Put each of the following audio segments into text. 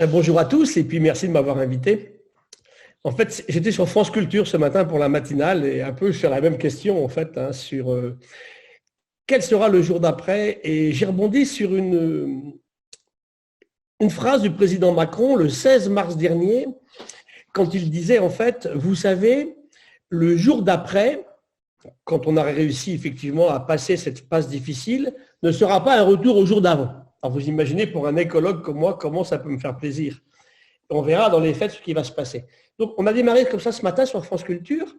Bonjour à tous et puis merci de m'avoir invité. En fait, j'étais sur France Culture ce matin pour la matinale et un peu sur la même question en fait sur quel sera le jour d'après, et j'ai rebondi sur une phrase du président Macron le 16 mars dernier quand il disait en fait, vous savez, le jour d'après, quand on aurait réussi effectivement à passer cette passe difficile, ne sera pas un retour au jour d'avant. Alors vous imaginez pour un écologue comme moi comment ça peut me faire plaisir. On verra dans les faits ce qui va se passer. Donc, on a démarré comme ça ce matin sur France Culture.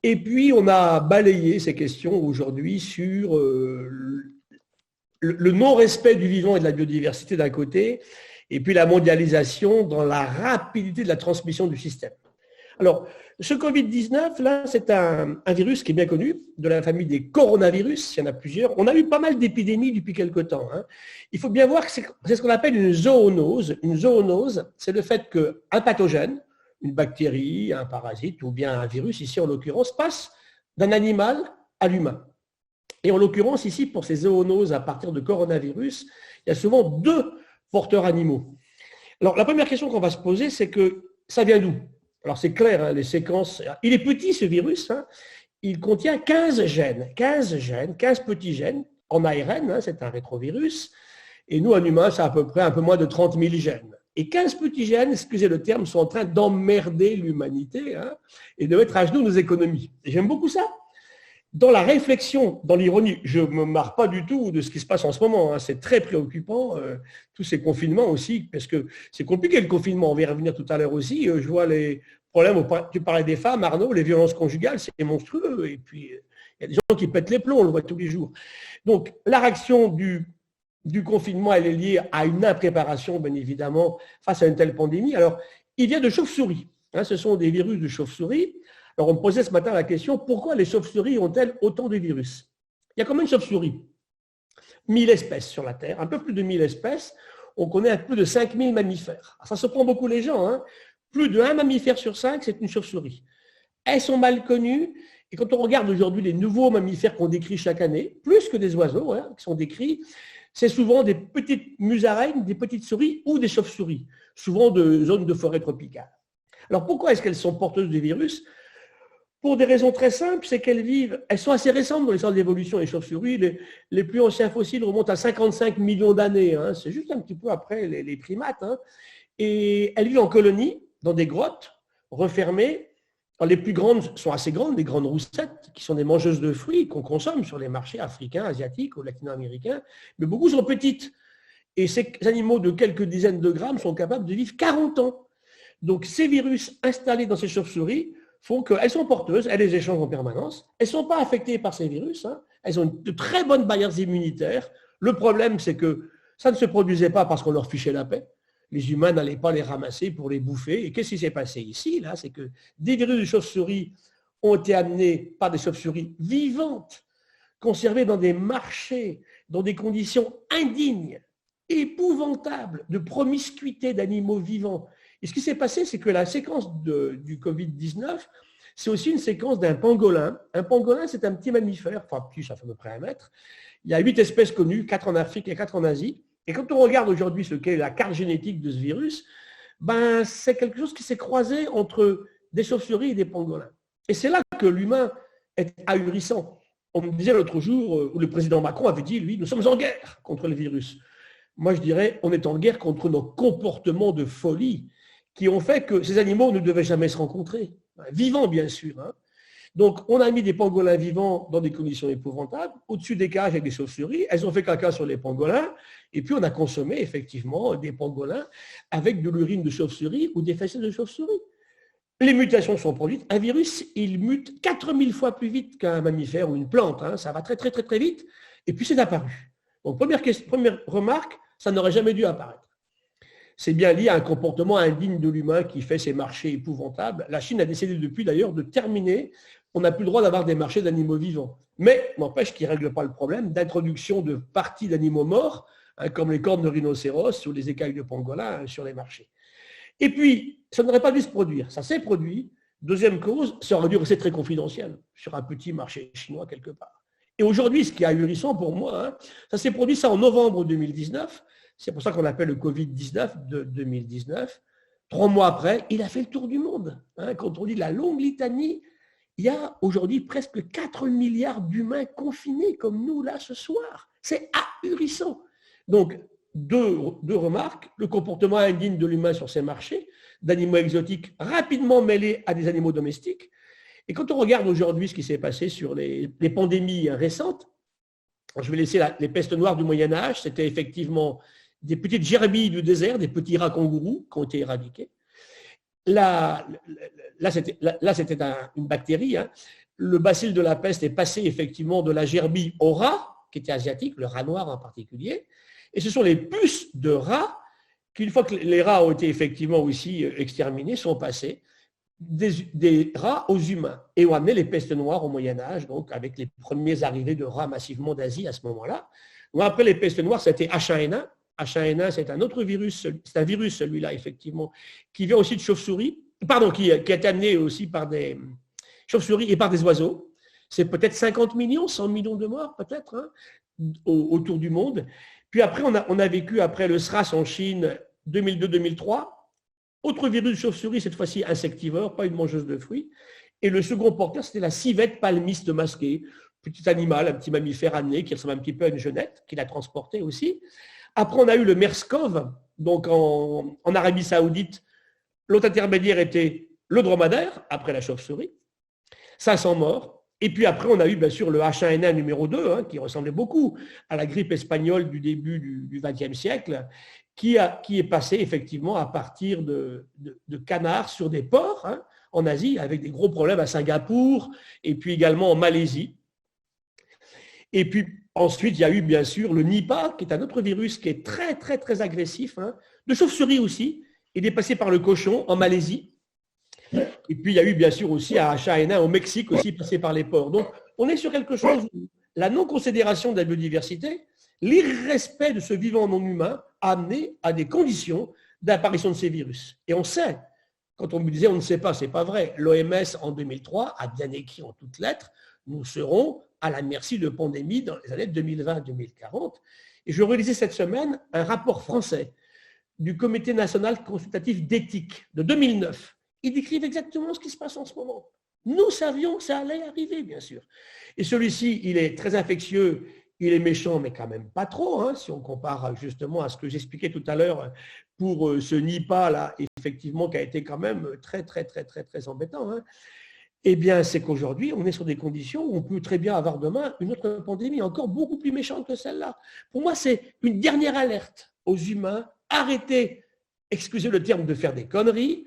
Et puis, on a balayé ces questions aujourd'hui sur le non-respect du vivant et de la biodiversité d'un côté, et puis la mondialisation dans la rapidité de la transmission du système. Alors, ce Covid-19, là, c'est un virus qui est bien connu, de la famille des coronavirus, il y en a plusieurs. On a eu pas mal d'épidémies depuis quelque temps. Il faut bien voir que c'est ce qu'on appelle une zoonose. Une zoonose, c'est le fait qu'un pathogène, une bactérie, un parasite ou bien un virus, ici en l'occurrence, passe d'un animal à l'humain. Et en l'occurrence, ici, pour ces zoonoses à partir de coronavirus, il y a souvent deux porteurs animaux. Alors, la première question qu'on va se poser, c'est que ça vient d'où ? Alors, c'est clair, les séquences. Il est petit, ce virus. Il contient 15 gènes, 15 petits gènes en ARN. C'est un rétrovirus. Et nous, en humain, c'est à peu près un peu moins de 30 000 gènes. Et 15 petits gènes, excusez le terme, sont en train d'emmerder l'humanité et de mettre à genoux nos économies. Et j'aime beaucoup ça. Dans la réflexion, dans l'ironie, je ne me marre pas du tout de ce qui se passe en ce moment. C'est très préoccupant, tous ces confinements aussi, parce que c'est compliqué le confinement. On va y revenir tout à l'heure aussi. Je vois les problèmes, tu parlais des femmes, Arnaud, les violences conjugales, c'est monstrueux. Et puis, il y a des gens qui pètent les plombs, on le voit tous les jours. Donc, la réaction du confinement, elle est liée à une impréparation, bien évidemment, face à une telle pandémie. Alors, il vient de chauves-souris. Ce sont des virus de chauves-souris. Alors, on me posait ce matin la question, pourquoi les chauves-souris ont-elles autant de virus ? Il y a combien de chauves-souris ? 1000 espèces sur la Terre, un peu plus de 1000 espèces. On connaît plus de 5000 mammifères. Alors, ça surprend beaucoup les gens. Plus d'un mammifère sur 5, c'est une chauve-souris. Elles sont mal connues. Et quand on regarde aujourd'hui les nouveaux mammifères qu'on décrit chaque année, plus que des oiseaux qui sont décrits, c'est souvent des petites musaraignes, des petites souris ou des chauves-souris, souvent de zones de forêt tropicale. Alors, pourquoi est-ce qu'elles sont porteuses de virus ? Pour des raisons très simples, c'est qu'elles vivent, elles sont assez récentes dans l'histoire de l'évolution, les chauves-souris. Les plus anciens fossiles remontent à 55 millions d'années. C'est juste un petit peu après les primates. Et elles vivent en colonie, dans des grottes refermées. Alors, les plus grandes sont assez grandes, des grandes roussettes, qui sont des mangeuses de fruits qu'on consomme sur les marchés africains, asiatiques ou latino-américains. Mais beaucoup sont petites. Et ces animaux de quelques dizaines de grammes sont capables de vivre 40 ans. Donc, ces virus installés dans ces chauves-souris font qu'elles sont porteuses, elles les échangent en permanence, elles ne sont pas affectées par ces virus, elles ont de très bonnes barrières immunitaires. Le problème, c'est que ça ne se produisait pas parce qu'on leur fichait la paix. Les humains n'allaient pas les ramasser pour les bouffer. Et qu'est-ce qui s'est passé ici, là ? C'est que des virus de chauves-souris ont été amenés par des chauves-souris vivantes, conservées dans des marchés, dans des conditions indignes, épouvantables, de promiscuité d'animaux vivants. Et ce qui s'est passé, c'est que la séquence du Covid-19, c'est aussi une séquence d'un pangolin. Un pangolin, c'est un petit mammifère, enfin petit, ça fait à peu près 1 mètre. Il y a 8 espèces connues, 4 en Afrique et 4 en Asie. Et quand on regarde aujourd'hui ce qu'est la carte génétique de ce virus, c'est quelque chose qui s'est croisé entre des chauves-souris et des pangolins. Et c'est là que l'humain est ahurissant. On me disait l'autre jour, où le président Macron avait dit, lui, nous sommes en guerre contre le virus. Moi, je dirais, on est en guerre contre nos comportements de folie qui ont fait que ces animaux ne devaient jamais se rencontrer. Vivants, bien sûr. Donc, on a mis des pangolins vivants dans des conditions épouvantables, au-dessus des cages avec des chauves-souris. Elles ont fait caca sur les pangolins. Et puis, on a consommé, effectivement, des pangolins avec de l'urine de chauve-souris ou des fesses de chauve-souris. Les mutations sont produites. Un virus, il mute 4000 fois plus vite qu'un mammifère ou une plante. Ça va très, très, très, très vite. Et puis, c'est apparu. Donc, première remarque, ça n'aurait jamais dû apparaître. C'est bien lié à un comportement indigne de l'humain qui fait ces marchés épouvantables. La Chine a décidé depuis d'ailleurs de terminer. On n'a plus le droit d'avoir des marchés d'animaux vivants. Mais n'empêche qu'ils ne règlent pas le problème d'introduction de parties d'animaux morts, comme les cornes de rhinocéros ou les écailles de pangolin sur les marchés. Et puis, ça n'aurait pas dû se produire. Ça s'est produit. Deuxième cause, ça aurait dû rester très confidentiel sur un petit marché chinois quelque part. Et aujourd'hui, ce qui est ahurissant pour moi, ça s'est produit ça en novembre 2019. C'est pour ça qu'on l'appelle le Covid-19 de 2019. 3 mois après, il a fait le tour du monde. Quand on dit la longue litanie, il y a aujourd'hui presque 4 milliards d'humains confinés comme nous là ce soir. C'est ahurissant. Donc, deux remarques. Le comportement indigne de l'humain sur ces marchés, d'animaux exotiques rapidement mêlés à des animaux domestiques. Et quand on regarde aujourd'hui ce qui s'est passé sur les pandémies récentes, je vais laisser les pestes noires du Moyen-Âge, c'était effectivement des petites gerbilles du désert, des petits rats kangourous qui ont été éradiqués. Là c'était une bactérie. Le bacille de la peste est passé effectivement de la gerbille au rat, qui était asiatique, le rat noir en particulier. Et ce sont les puces de rats qui, une fois que les rats ont été effectivement aussi exterminés, sont passés des rats aux humains et ont amené les pestes noires au Moyen-Âge, donc avec les premiers arrivées de rats massivement d'Asie à ce moment-là. Après les pestes noires, c'était H1N1. H1N1, c'est un autre virus, c'est un virus celui-là, effectivement, qui vient aussi de chauves-souris, qui a été amené aussi par des chauves-souris et par des oiseaux. C'est peut-être 50 millions, 100 millions de morts, peut-être, autour du monde. Puis après, on a vécu, après le SRAS en Chine, 2002-2003, autre virus de chauve-souris, cette fois-ci insectivore, pas une mangeuse de fruits. Et le second porteur, c'était la civette palmiste masquée, petit animal, un petit mammifère amené qui ressemble un petit peu à une genette, qui l'a transporté aussi. Après, on a eu le MERS-CoV, donc en Arabie Saoudite, l'autre intermédiaire était le dromadaire, après la chauve-souris, 500 morts. Et puis après, on a eu bien sûr le H1N1 numéro 2, qui ressemblait beaucoup à la grippe espagnole du début du XXe siècle, qui est passé effectivement à partir de canards sur des porcs en Asie, avec des gros problèmes à Singapour et puis également en Malaisie. Et puis ensuite, il y a eu bien sûr le Nipah, qui est un autre virus qui est très, très, très agressif, de chauve-souris aussi. Il est passé par le cochon en Malaisie. Et puis, il y a eu bien sûr aussi un H1N1 au Mexique, aussi passé par les porcs. Donc, on est sur quelque chose où la non-considération de la biodiversité, l'irrespect de ce vivant non humain a amené à des conditions d'apparition de ces virus. Et on sait, quand on me disait on ne sait pas, c'est pas vrai. L'OMS en 2003 a bien écrit en toutes lettres, nous serons à la merci de pandémies dans les années 2020-2040. Et je relisais cette semaine un rapport français du Comité national consultatif d'éthique de 2009. Ils décrivent exactement ce qui se passe en ce moment. Nous savions que ça allait arriver, bien sûr. Et celui-ci, il est très infectieux, il est méchant, mais quand même pas trop, si on compare justement à ce que j'expliquais tout à l'heure pour ce Nipah-là, effectivement, qui a été quand même très, très, très, très, très embêtant. Eh bien, c'est qu'aujourd'hui, on est sur des conditions où on peut très bien avoir demain une autre pandémie encore beaucoup plus méchante que celle-là. Pour moi, c'est une dernière alerte aux humains. Arrêtez, excusez le terme, de faire des conneries,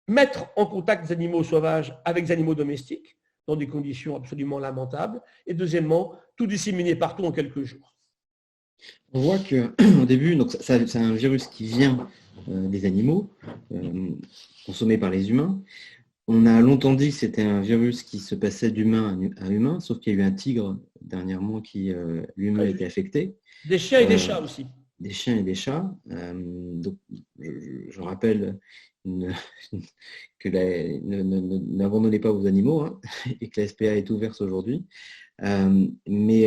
mettre en contact des animaux sauvages avec des animaux domestiques dans des conditions absolument lamentables. Et deuxièmement, tout disséminer partout en quelques jours. On voit qu'au début, c'est un virus qui vient des animaux, consommés par les humains. On a longtemps dit que c'était un virus qui se passait d'humain à humain, sauf qu'il y a eu un tigre dernièrement qui lui-même a été affecté. Des chiens et des chats aussi. Des chiens et des chats. Donc, je rappelle que n'abandonnez pas vos animaux et que la SPA est ouverte aujourd'hui. Mais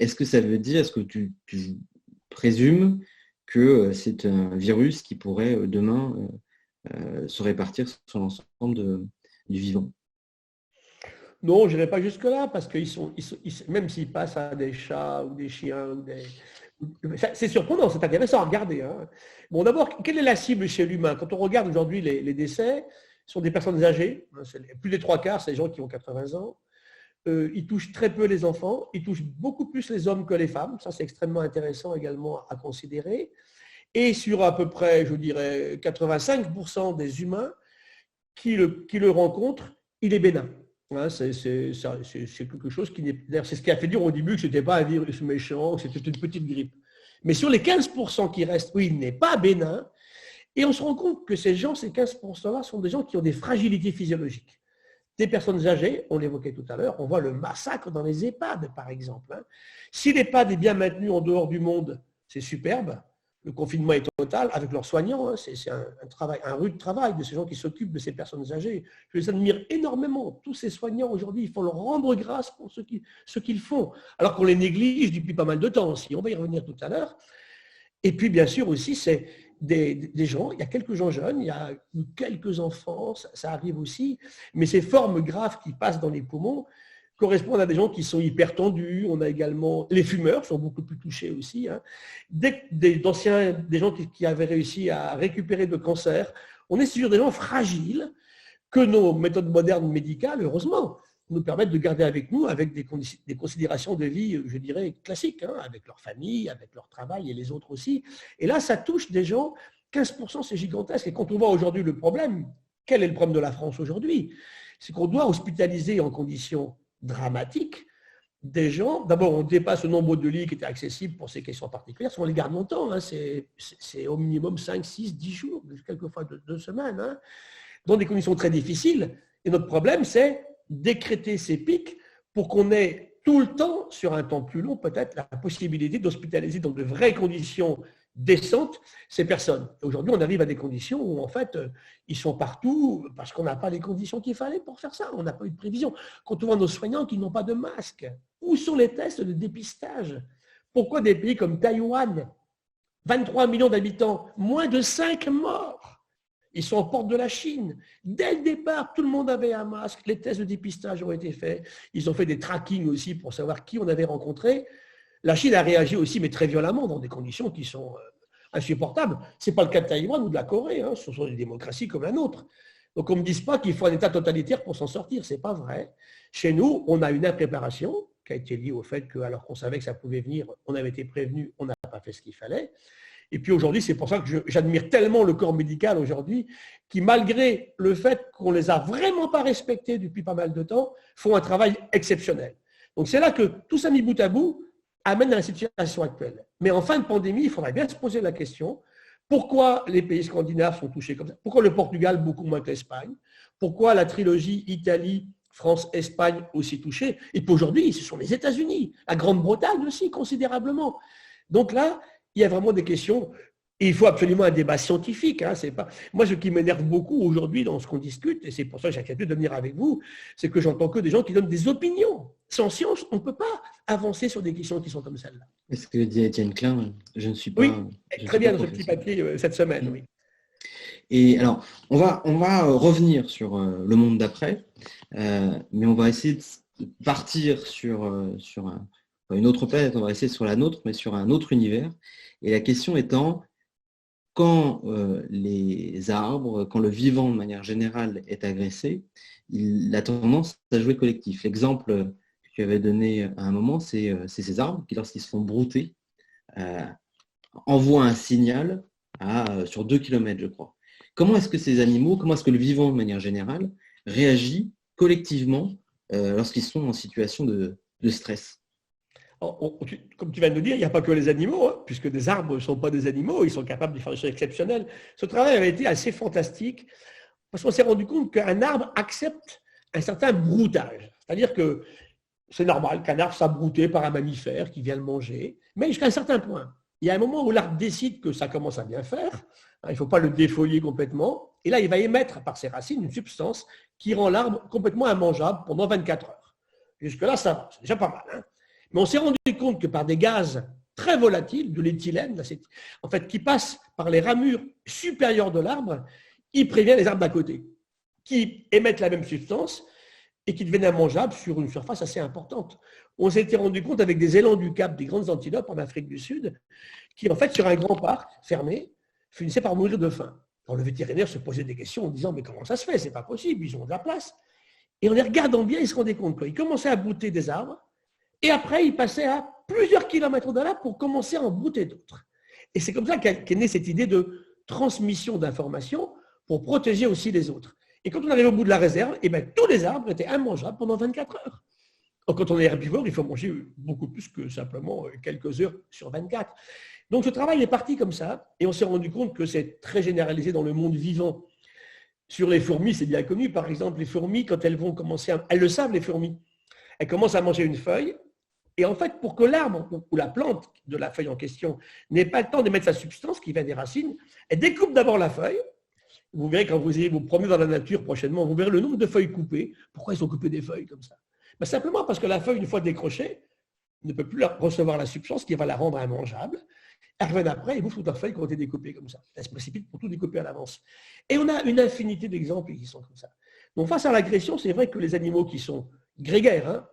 est-ce que ça veut dire, est-ce que tu présumes que c'est un virus qui pourrait demain se répartir sur l'ensemble du vivant? Non, je n'irai pas jusque-là, parce que même s'ils passent à des chats ou des chiens, c'est surprenant, c'est intéressant à regarder. Bon, d'abord, quelle est la cible chez l'humain? Quand on regarde aujourd'hui les décès, ce sont des personnes âgées, plus des 3/4, c'est des gens qui ont 80 ans. Ils touchent très peu les enfants, ils touchent beaucoup plus les hommes que les femmes, ça c'est extrêmement intéressant également à considérer. Et sur à peu près, je dirais, 85% des humains qui le rencontrent, il est bénin. C'est quelque chose qui n'est. D'ailleurs, c'est ce qui a fait dire au début que ce n'était pas un virus méchant, que c'était une petite grippe. Mais sur les 15% qui restent, oui, il n'est pas bénin. Et on se rend compte que ces 15%-là, sont des gens qui ont des fragilités physiologiques. Des personnes âgées, on l'évoquait tout à l'heure, on voit le massacre dans les EHPAD, par exemple. Si l'EHPAD est bien maintenu en dehors du monde, c'est superbe. Le confinement est total avec leurs soignants. C'est un rude travail de ces gens qui s'occupent de ces personnes âgées. Je les admire énormément. Tous ces soignants aujourd'hui, il faut leur rendre grâce pour ce qu'ils font, alors qu'on les néglige depuis pas mal de temps aussi. On va y revenir tout à l'heure. Et puis, bien sûr, aussi, c'est des gens, il y a quelques gens jeunes, il y a quelques enfants, ça arrive aussi, mais ces formes graves qui passent dans les poumons correspondent à des gens qui sont hypertendus. On a également, les fumeurs sont beaucoup plus touchés aussi, hein. Des gens qui avaient réussi à récupérer de cancer. On est sur des gens fragiles que nos méthodes modernes médicales, heureusement, nous permettent de garder avec nous, avec des considérations de vie, je dirais, classiques, hein, avec leur famille, avec leur travail et les autres aussi. Et là, ça touche des gens, 15%, c'est gigantesque. Et quand on voit aujourd'hui le problème, quel est le problème de la France aujourd'hui? C'est qu'on doit hospitaliser en conditions dramatiques des gens. D'abord, on dépasse le nombre de lits qui étaient accessibles pour ces questions particulières. On les garde longtemps, hein, c'est au minimum 5, 6, 10 jours, quelquefois 2 semaines, hein, dans des conditions très difficiles. Et notre problème, c'est décréter ces pics pour qu'on ait tout le temps, sur un temps plus long, peut-être la possibilité d'hospitaliser dans de vraies conditions décentes ces personnes. Aujourd'hui, on arrive à des conditions où, en fait, ils sont partout parce qu'on n'a pas les conditions qu'il fallait pour faire ça. On n'a pas eu de prévision. Quand on voit nos soignants qui n'ont pas de masque, où sont les tests de dépistage? Pourquoi des pays comme Taïwan, 23 millions d'habitants, moins de 5 morts? Ils sont aux portes de la Chine. Dès le départ, tout le monde avait un masque. Les tests de dépistage ont été faits. Ils ont fait des trackings aussi pour savoir qui on avait rencontré. La Chine a réagi aussi, mais très violemment, dans des conditions qui sont insupportables. Ce n'est pas le cas de Taïwan ou de la Corée. Hein. Ce sont des démocraties comme un autre. Donc, on ne me dise pas qu'il faut un État totalitaire pour s'en sortir. Ce n'est pas vrai. Chez nous, on a une impréparation qui a été liée au fait que, alors qu'on savait que ça pouvait venir, on avait été prévenu, on n'a pas fait ce qu'il fallait. Et puis aujourd'hui, c'est pour ça que j'admire tellement le corps médical aujourd'hui, qui malgré le fait qu'on ne les a vraiment pas respectés depuis pas mal de temps, font un travail exceptionnel. Donc c'est là que tout ça mis bout à bout amène à la situation actuelle. Mais en fin de pandémie, il faudrait bien se poser la question, pourquoi les pays scandinaves sont touchés comme ça? Pourquoi le Portugal beaucoup moins que l'Espagne? Pourquoi la trilogie Italie, France, Espagne aussi touchée? Et puis aujourd'hui, ce sont les États-Unis, la Grande-Bretagne aussi considérablement. Donc là, il y a vraiment des questions, et il faut absolument un débat scientifique. Hein, c'est pas... Moi, ce qui m'énerve beaucoup aujourd'hui dans ce qu'on discute, et c'est pour ça que j'ai accepté de venir avec vous, c'est que j'entends que des gens qui donnent des opinions. Sans science, on ne peut pas avancer sur des questions qui sont comme celle-là. Est-ce que dit Étienne Klein, je ne suis pas... Oui, très bien dans ce petit papier cette semaine, oui. Et alors, on va revenir sur le monde d'après, mais on va essayer de partir sur une autre planète, on va essayer sur la nôtre, mais sur un autre univers. Et la question étant, quand les arbres, quand le vivant de manière générale est agressé, il a tendance à jouer collectif. L'exemple que tu avais donné à un moment, c'est ces arbres qui, lorsqu'ils se font brouter, envoient un signal sur 2 kilomètres, je crois. Comment est-ce que ces animaux, comment est-ce que le vivant de manière générale réagit collectivement lorsqu'ils sont en situation de stress? Comme tu viens de le dire, il n'y a pas que les animaux, hein, puisque des arbres ne sont pas des animaux, ils sont capables de faire des choses exceptionnelles. Ce travail avait été assez fantastique, parce qu'on s'est rendu compte qu'un arbre accepte un certain broutage. C'est-à-dire que c'est normal qu'un arbre soit brouté par un mammifère qui vient le manger, mais jusqu'à un certain point. Il y a un moment où l'arbre décide que ça commence à bien faire, hein, il ne faut pas le défolier complètement, et là, il va émettre par ses racines une substance qui rend l'arbre complètement immangeable pendant 24 heures. Jusque-là, ça va, c'est déjà pas mal, hein. Mais on s'est rendu compte que par des gaz très volatiles, de l'éthylène, en fait, qui passent par les ramures supérieures de l'arbre, il prévient les arbres d'à côté, qui émettent la même substance et qui deviennent immangeables sur une surface assez importante. On s'était rendu compte avec des élans du Cap, des grandes antilopes en Afrique du Sud, qui en fait, sur un grand parc fermé, finissaient par mourir de faim. Alors, le vétérinaire se posait des questions en disant « mais comment ça se fait? C'est pas possible, ils ont de la place ». Et en les regardant bien, ils se rendaient compte qu'ils commençaient à brouter des arbres, et après, ils passaient à plusieurs kilomètres de là pour commencer à en brouter d'autres. Et c'est comme ça qu'est née cette idée de transmission d'informations pour protéger aussi les autres. Et quand on arrive au bout de la réserve, eh bien, tous les arbres étaient immangeables pendant 24 heures. Donc, quand on est herbivore, il faut manger beaucoup plus que simplement quelques heures sur 24. Donc, ce travail est parti comme ça, et on s'est rendu compte que c'est très généralisé dans le monde vivant. Sur les fourmis, c'est bien connu. Par exemple, les fourmis, quand elles vont commencer elles le savent, les fourmis. Elles commencent à manger une feuille, et en fait, pour que l'arbre ou la plante de la feuille en question n'ait pas le temps d'émettre sa substance qui vient des racines, elle découpe d'abord la feuille. Vous verrez quand vous allez vous promener dans la nature prochainement, vous verrez le nombre de feuilles coupées. Pourquoi ils ont coupé des feuilles comme ça? Ben simplement parce que la feuille, une fois décrochée, ne peut plus recevoir la substance qui va la rendre immangeable. elles reviennent après, ils bouffent toute la feuille qui ont été découpées comme ça. Elles se précipitent pour tout découper à l'avance. Et on a une infinité d'exemples qui sont comme ça. Donc face à l'agression, c'est vrai que les animaux qui sont grégaires, hein,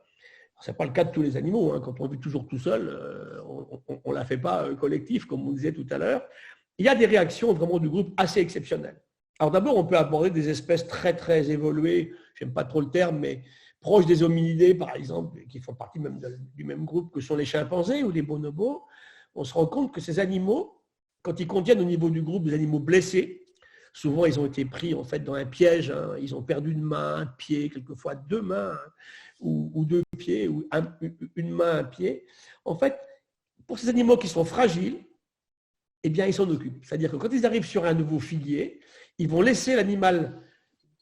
ce n'est pas le cas de tous les animaux, hein, quand on vit toujours tout seul, on ne la fait pas collectif, comme on disait tout à l'heure. Il y a des réactions vraiment du groupe assez exceptionnelles. Alors d'abord, on peut aborder des espèces très très évoluées, je n'aime pas trop le terme, mais proches des hominidés par exemple, qui font partie même du même groupe que sont les chimpanzés ou les bonobos. On se rend compte que ces animaux, quand ils contiennent au niveau du groupe des animaux blessés, souvent ils ont été pris en fait dans un piège, hein, ils ont perdu une main, un pied, quelquefois deux mains, hein, ou deux pieds, ou une main, un pied. En fait, pour ces animaux qui sont fragiles, eh bien, ils s'en occupent. C'est-à-dire que quand ils arrivent sur un nouveau figuier, ils vont laisser l'animal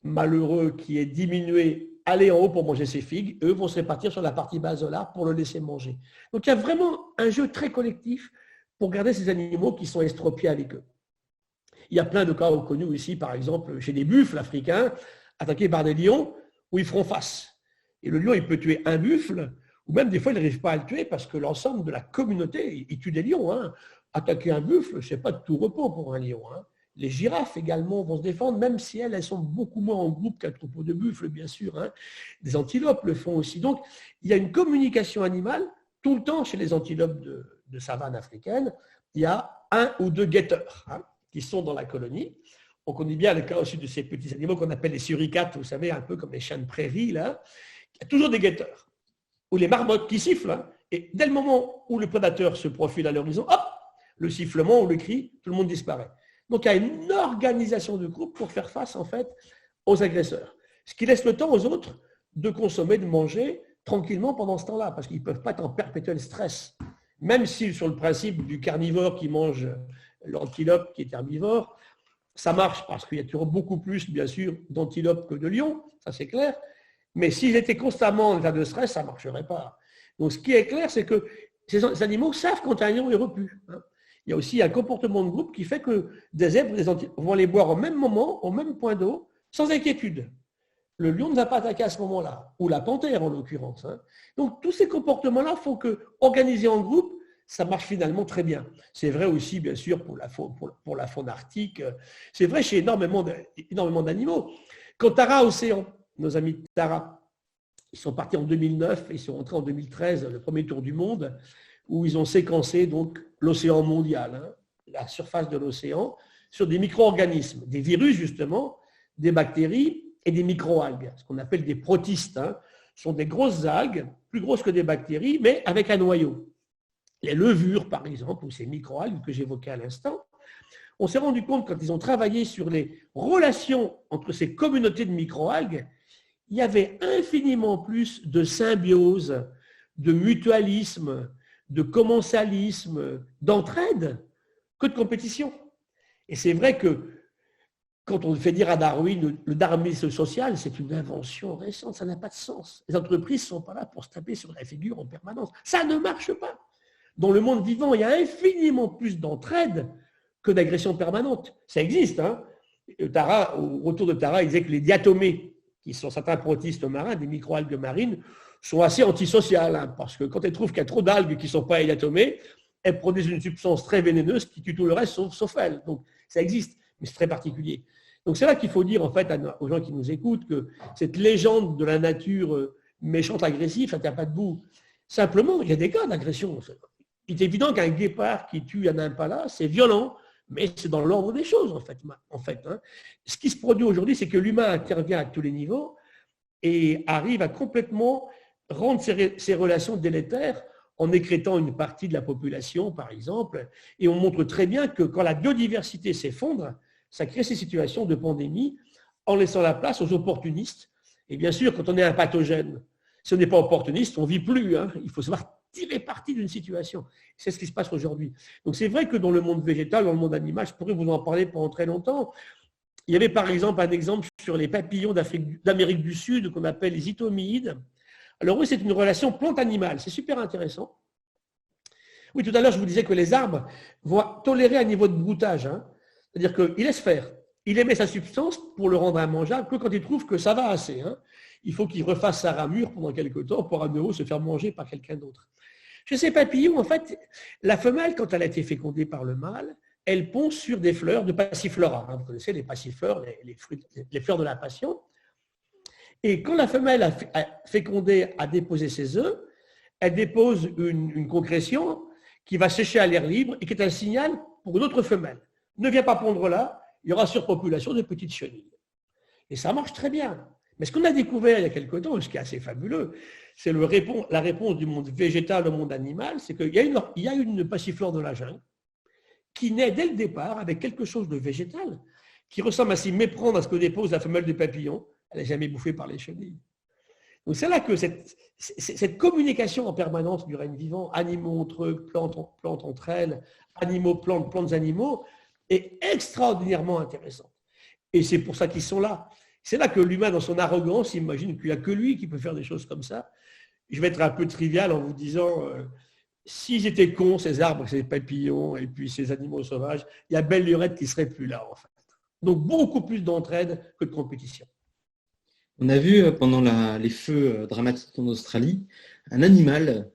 malheureux qui est diminué aller en haut pour manger ses figues. Eux vont se répartir sur la partie basse de l'arbre pour le laisser manger. Donc, il y a vraiment un jeu très collectif pour garder ces animaux qui sont estropiés avec eux. Il y a plein de cas connus ici, par exemple, chez des buffles africains attaqués par des lions où ils feront face. Et le lion, il peut tuer un buffle, ou même des fois, il n'arrive pas à le tuer parce que l'ensemble de la communauté, il tue des lions. Hein. Attaquer un buffle, ce n'est pas de tout repos pour un lion. Hein. Les girafes également vont se défendre, même si elles sont beaucoup moins en groupe qu'un troupeau de buffles, bien sûr. Hein. Des antilopes le font aussi. Donc, il y a une communication animale tout le temps chez les antilopes de savane africaine. Il y a un ou deux guetteurs hein, qui sont dans la colonie. On connaît bien le cas aussi de ces petits animaux qu'on appelle les suricates, vous savez, un peu comme les chiens de prairie. Là. Il y a toujours des guetteurs. Ou les marmottes qui sifflent. Hein. Et dès le moment où le prédateur se profile à l'horizon, hop, le sifflement ou le cri, tout le monde disparaît. Donc, il y a une organisation de groupe pour faire face, en fait, aux agresseurs. Ce qui laisse le temps aux autres de consommer, de manger tranquillement pendant ce temps-là, parce qu'ils ne peuvent pas être en perpétuel stress. Même si, sur le principe du carnivore qui mange l'antilope qui est herbivore, ça marche parce qu'il y a toujours beaucoup plus, bien sûr, d'antilopes que de lions, ça c'est clair. Mais s'ils étaient constamment en état de stress, ça ne marcherait pas. Donc, ce qui est clair, c'est que ces animaux savent quand un lion est repu. Hein. Il y a aussi un comportement de groupe qui fait que des zèbres et des antilopes vont les boire au même moment, au même point d'eau, sans inquiétude. Le lion ne va pas attaquer à ce moment-là, ou la panthère en l'occurrence. Hein. Donc, tous ces comportements-là font que, organisés en groupe, ça marche finalement très bien. C'est vrai aussi, bien sûr, pour la faune arctique. C'est vrai chez énormément d'animaux. Quand Tara Océan, nos amis de Tara, ils sont partis en 2009 et ils sont rentrés en 2013, le premier tour du monde, où ils ont séquencé donc l'océan mondial, hein, la surface de l'océan, sur des micro-organismes, des virus justement, des bactéries et des micro-algues, ce qu'on appelle des protistes. Hein. Ce sont des grosses algues, plus grosses que des bactéries, mais avec un noyau. Les levures, par exemple, ou ces micro-algues que j'évoquais à l'instant, on s'est rendu compte, quand ils ont travaillé sur les relations entre ces communautés de micro-algues, il y avait infiniment plus de symbiose, de mutualisme, de commensalisme, d'entraide que de compétition. Et c'est vrai que quand on fait dire à Darwin, le darwinisme social, c'est une invention récente, ça n'a pas de sens. Les entreprises ne sont pas là pour se taper sur la figure en permanence. Ça ne marche pas. Dans le monde vivant, il y a infiniment plus d'entraide que d'agression permanente. Ça existe. Hein. Tara, au retour de Tara, il disait que les diatomées, qui sont certains protistes marins, des microalgues marines, sont assez antisociales, hein, parce que quand elles trouvent qu'il y a trop d'algues qui ne sont pas diatomées, elles produisent une substance très vénéneuse qui tue tout le reste sauf elles. Donc ça existe, mais c'est très particulier. Donc c'est là qu'il faut dire en fait aux gens qui nous écoutent que cette légende de la nature méchante, agressive, ça ne tient pas debout. Simplement, il y a des cas d'agression. Il est évident qu'un guépard qui tue un impala, c'est violent, mais c'est dans l'ordre des choses, en fait, hein. Ce qui se produit aujourd'hui, c'est que l'humain intervient à tous les niveaux et arrive à complètement rendre ces relations délétères en écrêtant une partie de la population, par exemple. Et on montre très bien que quand la biodiversité s'effondre, ça crée ces situations de pandémie en laissant la place aux opportunistes. Et bien sûr, quand on est un pathogène, si on n'est pas opportuniste, on ne vit plus. Hein. Il faut savoir tirer parti d'une situation. C'est ce qui se passe aujourd'hui. Donc c'est vrai que dans le monde végétal, dans le monde animal, je pourrais vous en parler pendant très longtemps. Il y avait par exemple un exemple sur les papillons d'Amérique du Sud qu'on appelle les itomiides. Alors eux, c'est une relation plante-animale. C'est super intéressant. Oui, tout à l'heure, je vous disais que les arbres vont tolérer un niveau de broutage. Hein. C'est-à-dire qu'il laisse faire. Il émet sa substance pour le rendre immangeable que quand il trouve que ça va assez. Hein. Il faut qu'il refasse sa ramure pendant quelques temps pour à nouveau se faire manger par quelqu'un d'autre. Chez ces papillons, en fait, la femelle, quand elle a été fécondée par le mâle, elle pond sur des fleurs de passiflora. Vous connaissez les passiflores, les fleurs de la passion. Et quand la femelle a fécondé, a déposé ses œufs, elle dépose une concrétion qui va sécher à l'air libre et qui est un signal pour une autre femelle. Ne viens pas pondre là, il y aura surpopulation de petites chenilles. Et ça marche très bien. Mais ce qu'on a découvert il y a quelque temps, ce qui est assez fabuleux, c'est la réponse du monde végétal au monde animal, c'est qu'il y a une passiflore de la jungle qui naît dès le départ avec quelque chose de végétal, qui ressemble à s'y méprendre à ce que dépose la femelle du papillon. Elle n'est jamais bouffée par les chenilles. Donc c'est là que cette communication en permanence du règne vivant, animaux entre eux, plantes entre elles, animaux, plantes, animaux, est extraordinairement intéressante. Et c'est pour ça qu'ils sont là. C'est là que l'humain, dans son arrogance, imagine qu'il n'y a que lui qui peut faire des choses comme ça. Je vais être un peu trivial en vous disant, s'ils étaient cons, ces arbres, ces papillons, et puis ces animaux sauvages, il y a belle lurette qui ne serait plus là, en fait. Donc beaucoup plus d'entraide que de compétition. On a vu pendant les feux dramatiques en Australie un animal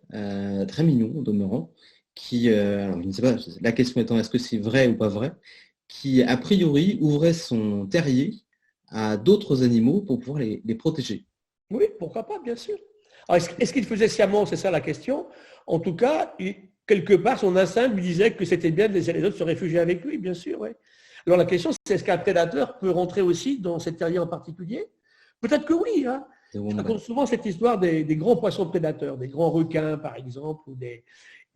très mignon, au demeurant, qui, alors je ne sais pas, la question étant est-ce que c'est vrai ou pas vrai, qui a priori ouvrait son terrier à d'autres animaux pour pouvoir les protéger. Oui, pourquoi pas, bien sûr. Alors, est-ce qu'il faisait sciemment, c'est ça la question. En tout cas, quelque part, son instinct lui disait que c'était bien de laisser les autres se réfugier avec lui, bien sûr. Oui. Alors la question, c'est est-ce qu'un prédateur peut rentrer aussi dans cette terrier en particulier? Peut-être que oui. Hein. Je raconte souvent cette histoire des grands poissons prédateurs, des grands requins, par exemple, ou des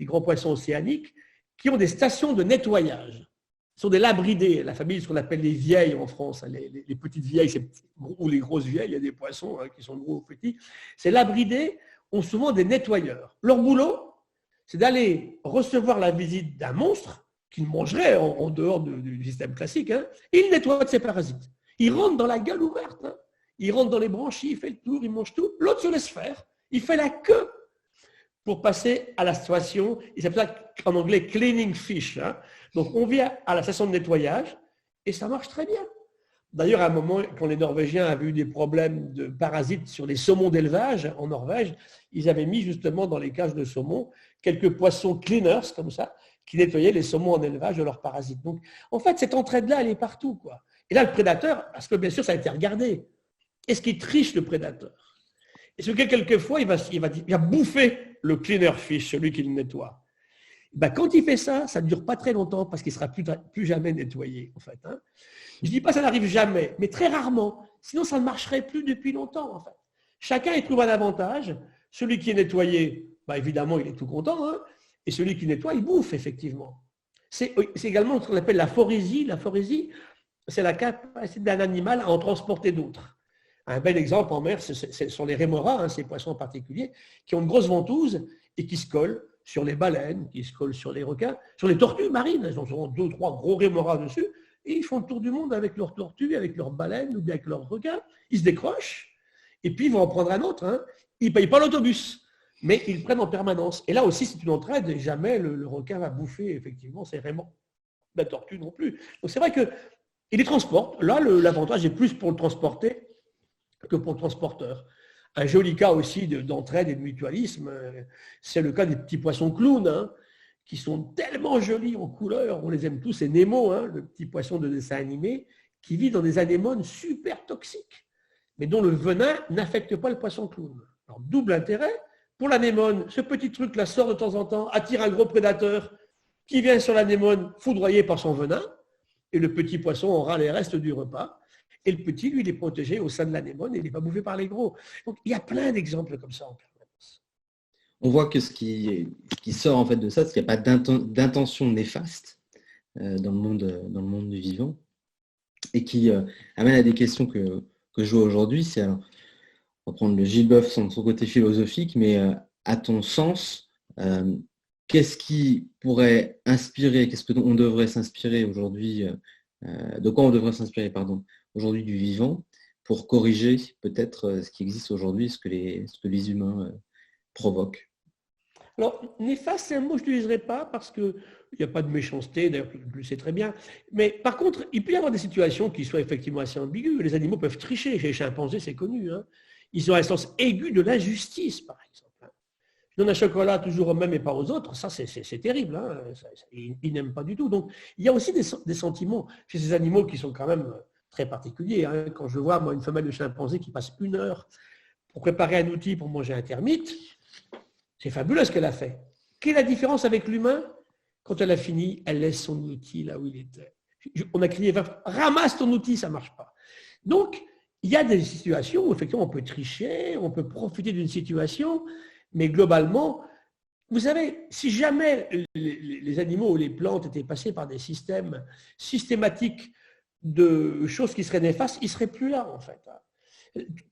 grands poissons océaniques, qui ont des stations de nettoyage. Ce sont des labridés, la famille, ce qu'on appelle les vieilles en France, les petites vieilles, ou les grosses vieilles, il y a des poissons qui sont gros ou petits. Ces labridés ont souvent des nettoyeurs. Leur boulot, c'est d'aller recevoir la visite d'un monstre qu'ils mangeraient en dehors du système classique, hein, et ils nettoient de ses parasites. Ils rentrent dans la gueule ouverte, hein. Il rentre dans les branchies, il fait le tour, il mange tout. L'autre se laisse faire. Il fait la queue pour passer à la station. Il s'appelle ça en anglais cleaning fish. Hein. Donc on vient à la station de nettoyage et ça marche très bien. D'ailleurs, à un moment, quand les Norvégiens avaient eu des problèmes de parasites sur les saumons d'élevage en Norvège, ils avaient mis justement dans les cages de saumon quelques poissons cleaners comme ça, qui nettoyaient les saumons en élevage de leurs parasites. Donc en fait, cette entraide-là, elle est partout, quoi. Et là, le prédateur, parce que bien sûr, ça a été regardé. Est-ce qu'il triche le prédateur? Est-ce que quelquefois, il va bouffer le cleaner fish, celui qui le nettoie? Ben, quand il fait ça, ça ne dure pas très longtemps parce qu'il ne sera plus jamais nettoyé, en fait. Hein. Je ne dis pas que ça n'arrive jamais, mais très rarement. Sinon, ça ne marcherait plus depuis longtemps, en fait. Chacun y trouve un avantage. Celui qui est nettoyé, ben, évidemment, il est tout content. Hein, et celui qui nettoie, il bouffe, effectivement. C'est également ce qu'on appelle la phorésie. La phorésie, c'est la capacité d'un animal à en transporter d'autres. Un bel exemple en mer, ce sont les rémoras, hein, ces poissons en particulier, qui ont une grosse ventouse et qui se collent sur les baleines, qui se collent sur les requins, sur les tortues marines. Elles ont 2 ou 3 gros rémoras dessus et ils font le tour du monde avec leurs tortues, avec leurs baleines ou bien avec leurs requins. Ils se décrochent et puis ils vont en prendre un autre. Hein. Ils ne payent pas l'autobus, mais ils le prennent en permanence. Et là aussi, c'est une entraide et jamais le requin va bouffer effectivement ces rémors. La tortue non plus. Donc c'est vrai qu'il les transporte. Là, l'avantage est plus pour le transporter que pour le transporteur. Un joli cas aussi d'entraide et de mutualisme, c'est le cas des petits poissons clowns, hein, qui sont tellement jolis en couleur, on les aime tous, c'est Nemo, hein, le petit poisson de dessin animé, qui vit dans des anémones super toxiques, mais dont le venin n'affecte pas le poisson clown. Alors, double intérêt, pour l'anémone, ce petit truc-là sort de temps en temps, attire un gros prédateur qui vient sur l'anémone foudroyé par son venin, et le petit poisson aura les restes du repas. Et le petit, lui, il est protégé au sein de l'anémone et il n'est pas bouffé par les gros. Donc, il y a plein d'exemples comme ça en permanence. On voit que ce qui sort en fait de ça, c'est qu'il n'y a pas d'intention néfaste dans le monde du vivant et qui amène à des questions que je vois aujourd'hui. C'est, alors, on va prendre le Gilles-Boeuf son côté philosophique, mais à ton sens, qu'est-ce qui pourrait inspirer, qu'est-ce qu'on devrait s'inspirer aujourd'hui, de quoi on devrait s'inspirer, aujourd'hui du vivant pour corriger peut-être ce qui existe aujourd'hui, ce que les humains provoquent? Alors, néfaste, c'est un mot que je n'utiliserai pas parce qu'il n'y a pas de méchanceté, d'ailleurs, tu le sais très bien. Mais par contre, il peut y avoir des situations qui soient effectivement assez ambiguës. Les animaux peuvent tricher. Chez les chimpanzés, c'est connu. Hein. Ils ont un sens aigu de l'injustice, par exemple. Je donne un chocolat toujours aux mêmes et pas aux autres, ça c'est terrible. Hein. Ils n'aiment pas du tout. Donc il y a aussi des sentiments chez ces animaux qui sont quand même très particuliers. Hein. Quand je vois moi une femelle de chimpanzé qui passe 1 heure pour préparer un outil pour manger un termite, c'est fabuleux ce qu'elle a fait. Quelle est la différence avec l'humain? Quand elle a fini, elle laisse son outil là où il était. On a crié, ramasse ton outil, ça ne marche pas. Donc, il y a des situations où effectivement on peut tricher, on peut profiter d'une situation, mais globalement, vous savez, si jamais les animaux ou les plantes étaient passés par des systèmes systématiques de choses qui seraient néfastes, ils ne seraient plus là en fait.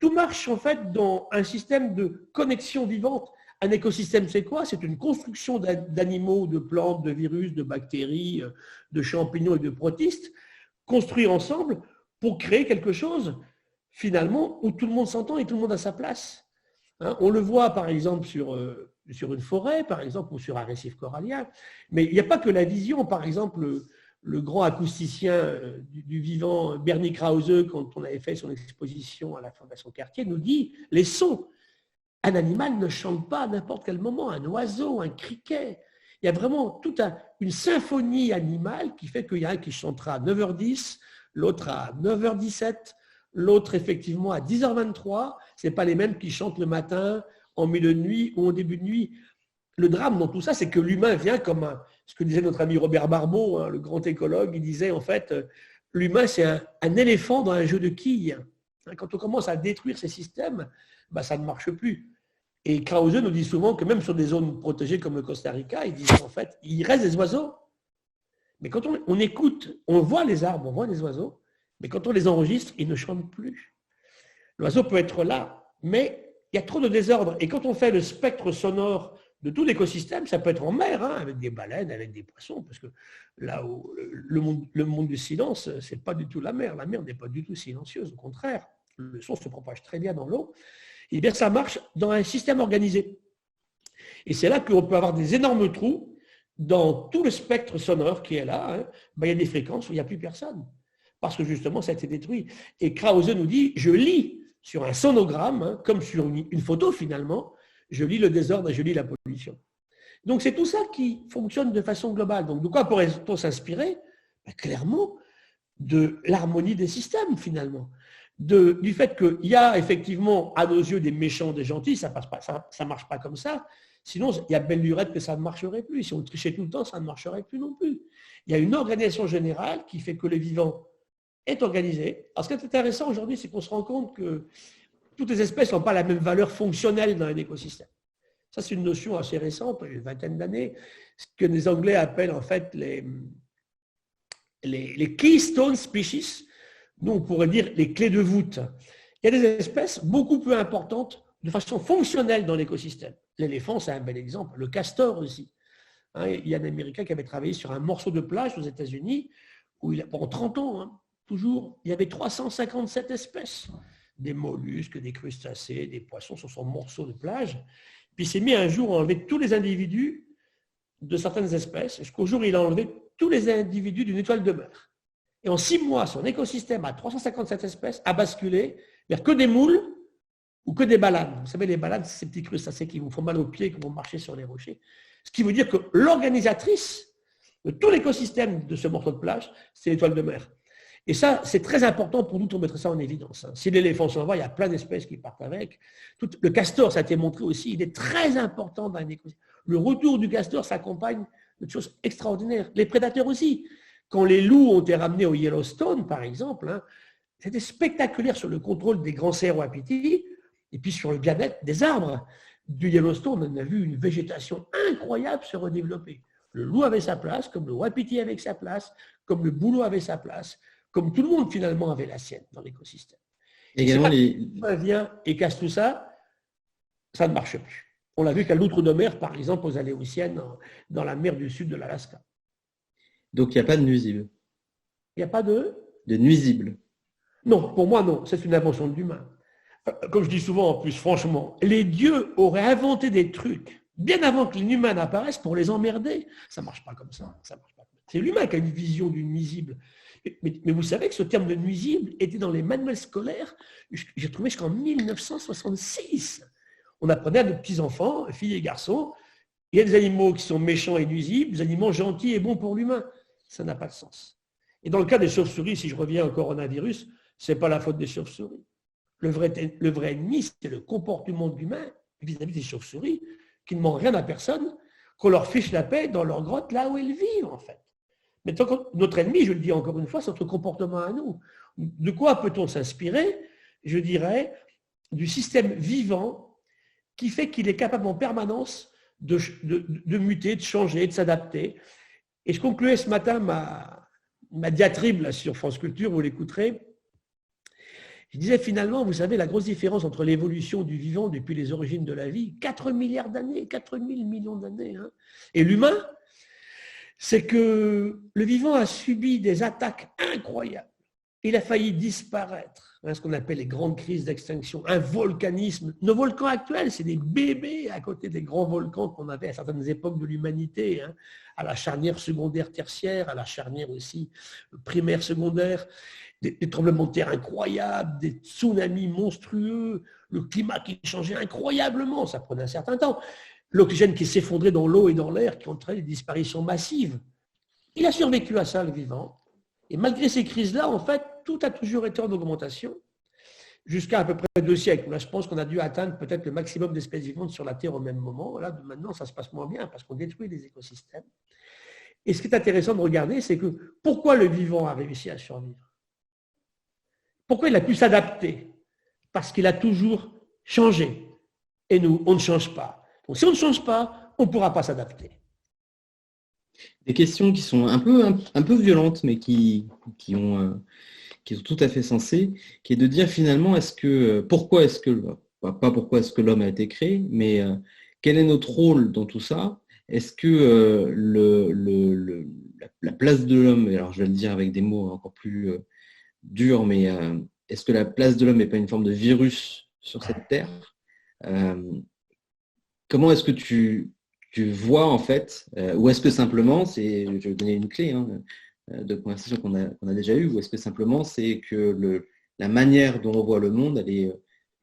Tout marche en fait dans un système de connexion vivante. Un écosystème, c'est quoi? C'est une construction d'animaux, de plantes, de virus, de bactéries, de champignons et de protistes, construits ensemble pour créer quelque chose, finalement, où tout le monde s'entend et tout le monde a sa place. Hein, on le voit, par exemple, sur une forêt, par exemple, ou sur un récif corallien. Mais il n'y a pas que la vision. Par exemple, le grand acousticien du vivant, Bernie Krause, quand on avait fait son exposition à la Fondation Cartier, nous dit les sons. Un animal ne chante pas à n'importe quel moment, un oiseau, un criquet. Il y a vraiment toute une symphonie animale qui fait qu'il y a un qui chantera à 9h10, l'autre à 9h17, l'autre effectivement à 10h23. Ce n'est pas les mêmes qui chantent le matin, en milieu de nuit ou au début de nuit. Le drame dans tout ça, c'est que l'humain vient comme ce que disait notre ami Robert Barbeau, hein, le grand écologue, il disait en fait, l'humain c'est un éléphant dans un jeu de quilles. Quand on commence à détruire ces systèmes, ça ne marche plus. Et Krause nous dit souvent que même sur des zones protégées comme le Costa Rica, il dit en fait, il reste des oiseaux. Mais quand on écoute, on voit les arbres, on voit les oiseaux, mais quand on les enregistre, ils ne chantent plus. L'oiseau peut être là, mais il y a trop de désordre. Et quand on fait le spectre sonore de tout l'écosystème, ça peut être en mer, hein, avec des baleines, avec des poissons, parce que là où le monde du silence, ce n'est pas du tout la mer. La mer n'est pas du tout silencieuse, au contraire. Le son se propage très bien dans l'eau. Et bien ça marche dans un système organisé. Et c'est là qu'on peut avoir des énormes trous dans tout le spectre sonore qui est là. Hein. Il y a des fréquences où il n'y a plus personne, parce que justement ça a été détruit. Et Krause nous dit, je lis sur un sonogramme, hein, comme sur une photo finalement, je lis le désordre et je lis la pollution. Donc c'est tout ça qui fonctionne de façon globale. Donc de quoi pourrait-on s'inspirer? Clairement, de l'harmonie des systèmes finalement. Du fait qu'il y a effectivement à nos yeux des méchants, des gentils, ça ne marche pas comme ça. Sinon, il y a belle lurette que ça ne marcherait plus. Si on trichait tout le temps, ça ne marcherait plus non plus. Il y a une organisation générale qui fait que le vivant est organisé. Alors, ce qui est intéressant aujourd'hui, c'est qu'on se rend compte que toutes les espèces n'ont pas la même valeur fonctionnelle dans un écosystème. Ça, c'est une notion assez récente, il y a une vingtaine d'années, ce que les Anglais appellent en fait les keystone species. Nous, on pourrait dire les clés de voûte. Il y a des espèces beaucoup plus importantes de façon fonctionnelle dans l'écosystème. L'éléphant, c'est un bel exemple. Le castor aussi. Hein, il y a un Américain qui avait travaillé sur un morceau de plage aux États-Unis où pendant 30 ans, hein, toujours, il y avait 357 espèces. Des mollusques, des crustacés, des poissons sur son morceau de plage. Puis il s'est mis un jour à enlever tous les individus de certaines espèces, jusqu'au jour où il a enlevé tous les individus d'une étoile de mer. Et en 6 mois, son écosystème à 357 espèces a basculé vers que des moules ou que des balades. Vous savez, les balades, c'est ces petits crustacés qui vous font mal aux pieds, qui vont marcher sur les rochers. Ce qui veut dire que l'organisatrice de tout l'écosystème de ce morceau de plage, c'est l'étoile de mer. Et ça, c'est très important pour nous de mettre ça en évidence. Si l'éléphant s'en va, il y a plein d'espèces qui partent avec. Le castor, ça a été montré aussi, il est très important dans un écosystème. Le retour du castor s'accompagne de choses extraordinaires. Les prédateurs aussi. Quand les loups ont été ramenés au Yellowstone, par exemple, hein, c'était spectaculaire sur le contrôle des grands cerfs wapitis et puis sur le bien-être des arbres. Du Yellowstone, on a vu une végétation incroyable se redévelopper. Le loup avait sa place, comme le wapiti avait sa place, comme le bouleau avait sa place, comme tout le monde finalement avait la sienne dans l'écosystème. Également, l'humain vient et casse tout ça, ça ne marche plus. On l'a vu qu'à l'outre de mer, par exemple, aux Aléoutiennes, dans la mer du sud de l'Alaska. Donc, il n'y a pas de nuisibles. Il n'y a pas de nuisibles. Non, pour moi, non. C'est une invention de l'humain. Comme je dis souvent, en plus, franchement, les dieux auraient inventé des trucs bien avant que les humains n'apparaissent pour les emmerder. Ça ne marche pas comme ça. C'est l'humain qui a une vision du nuisible. Mais vous savez que ce terme de nuisible était dans les manuels scolaires, j'ai trouvé jusqu'en 1966. On apprenait à nos petits-enfants, filles et garçons, il y a des animaux qui sont méchants et nuisibles, des animaux gentils et bons pour l'humain. Ça n'a pas de sens. Et dans le cas des chauves-souris, si je reviens au coronavirus, ce n'est pas la faute des chauves-souris. Le vrai ennemi, c'est le comportement de l'humain vis-à-vis des chauves-souris, qui ne manquent rien à personne, qu'on leur fiche la paix dans leur grotte, là où elles vivent, en fait. Mais notre ennemi, je le dis encore une fois, c'est notre comportement à nous. De quoi peut-on s'inspirer? Je dirais du système vivant qui fait qu'il est capable en permanence de muter, de changer, de s'adapter. Et je concluais ce matin ma diatribe là, sur France Culture, vous l'écouterez. Je disais finalement, vous savez, la grosse différence entre l'évolution du vivant depuis les origines de la vie, 4 milliards d'années, 4 000 millions d'années, hein, et l'humain, c'est que le vivant a subi des attaques incroyables. Il a failli disparaître, hein, ce qu'on appelle les grandes crises d'extinction, un volcanisme. Nos volcans actuels, c'est des bébés à côté des grands volcans qu'on avait à certaines époques de l'humanité, hein, à la charnière secondaire tertiaire, à la charnière aussi primaire secondaire, des tremblements de terre incroyables, des tsunamis monstrueux, le climat qui changeait incroyablement, ça prenait un certain temps, l'oxygène qui s'effondrait dans l'eau et dans l'air, qui entraînait des disparitions massives. Il a survécu à ça, le vivant. Et malgré ces crises-là, en fait, tout a toujours été en augmentation, jusqu'à à peu près 2 siècles. Là, je pense qu'on a dû atteindre peut-être le maximum d'espèces vivantes sur la Terre au même moment. Là, maintenant, ça se passe moins bien parce qu'on détruit les écosystèmes. Et ce qui est intéressant de regarder, c'est que pourquoi le vivant a réussi à survivre? Pourquoi il a pu s'adapter? Parce qu'il a toujours changé. Et nous, on ne change pas. Donc, si on ne change pas, on ne pourra pas s'adapter. Des questions qui sont un peu violentes, mais qui sont tout à fait sensées, qui est de dire finalement, pourquoi est-ce que l'homme a été créé, mais quel est notre rôle dans tout ça? Est-ce que la place de l'homme, alors je vais le dire avec des mots encore plus durs, mais est-ce que la place de l'homme n'est pas une forme de virus sur cette terre? Comment est-ce que tu vois en fait, ou est-ce que simplement, je vais donner une clé de conversation qu'on a déjà eue, ou est-ce que simplement c'est que la manière dont on voit le monde, elle est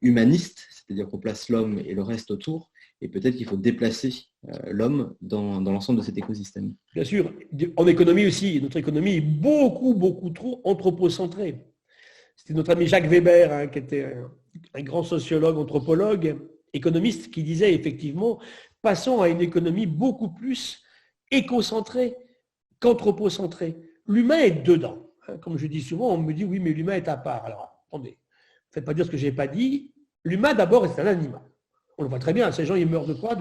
humaniste, c'est-à-dire qu'on place l'homme et le reste autour, et peut-être qu'il faut déplacer l'homme dans l'ensemble de cet écosystème. Bien sûr, en économie aussi, notre économie est beaucoup, beaucoup trop anthropocentrée. C'était notre ami Jacques Weber, hein, qui était un grand sociologue, anthropologue, économiste, qui disait effectivement, passons à une économie beaucoup plus écocentrée qu'anthropocentrée. L'humain est dedans. Comme je dis souvent, on me dit oui, mais l'humain est à part. Alors, attendez, ne faites pas dire ce que je n'ai pas dit. L'humain, d'abord, est un animal. On le voit très bien, ces gens, ils meurent de quoi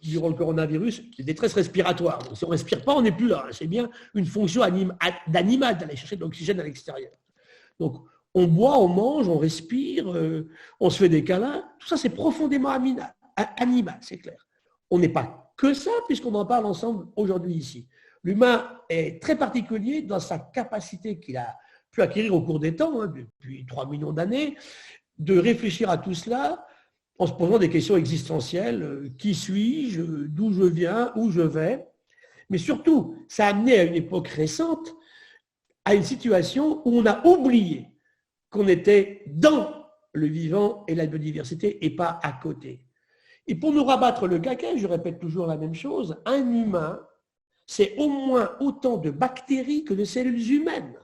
durant le coronavirus? Des détresses respiratoires. Donc, si on ne respire pas, on n'est plus là. C'est bien une fonction d'animal d'aller chercher de l'oxygène à l'extérieur. Donc, on boit, on mange, on respire, on se fait des câlins. Tout ça, c'est profondément animal, c'est clair. On n'est pas que ça, puisqu'on en parle ensemble aujourd'hui ici. L'humain est très particulier dans sa capacité qu'il a pu acquérir au cours des temps, hein, depuis 3 millions d'années, de réfléchir à tout cela en se posant des questions existentielles. Qui suis-je? D'où je viens? Où je vais? Mais surtout, ça a amené à une époque récente à une situation où on a oublié qu'on était dans le vivant et la biodiversité et pas à côté. Et pour nous rabattre le caquet, je répète toujours la même chose, un humain, c'est au moins autant de bactéries que de cellules humaines.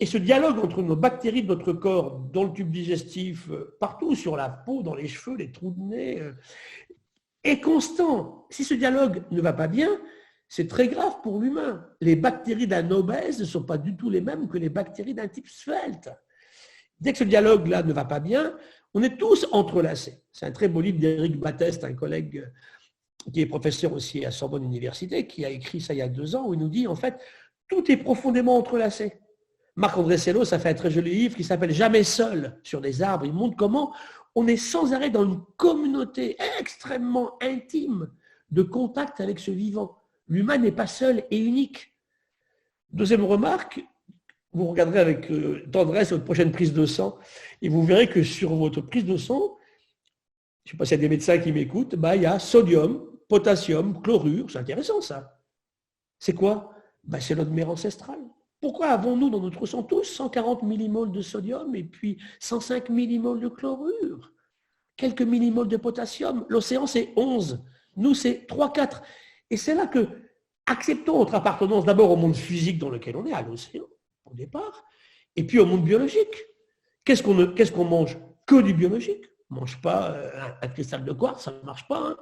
Et ce dialogue entre nos bactéries de notre corps, dans le tube digestif, partout, sur la peau, dans les cheveux, les trous de nez, est constant. Si ce dialogue ne va pas bien, c'est très grave pour l'humain. Les bactéries d'un obèse ne sont pas du tout les mêmes que les bactéries d'un type svelte. Dès que ce dialogue-là ne va pas bien, on est tous entrelacés. C'est un très beau livre d'Éric Batteste, un collègue qui est professeur aussi à Sorbonne Université, qui a écrit ça il y a 2 ans, où il nous dit, en fait, tout est profondément entrelacé. Marc-André Sellos a fait un très joli livre qui s'appelle « Jamais seul » sur les arbres. Il montre comment on est sans arrêt dans une communauté extrêmement intime de contact avec ce vivant. L'humain n'est pas seul et unique. Deuxième remarque, vous regarderez avec tendresse votre prochaine prise de sang et vous verrez que sur votre prise de sang, je ne sais pas s'il y a des médecins qui m'écoutent, il y a sodium, potassium, chlorure. C'est intéressant ça. C'est quoi? C'est notre mère ancestrale. Pourquoi avons-nous dans notre sang tous 140 millimoles de sodium et puis 105 millimoles de chlorure? quelques millimoles de potassium. L'océan, c'est 11. Nous, c'est 3, 4. Et c'est là que, acceptons notre appartenance d'abord au monde physique dans lequel on est, à l'océan, au départ, et puis au monde biologique. Qu'est-ce qu'on mange? Que du biologique. On ne mange pas un cristal de quartz, ça ne marche pas, hein,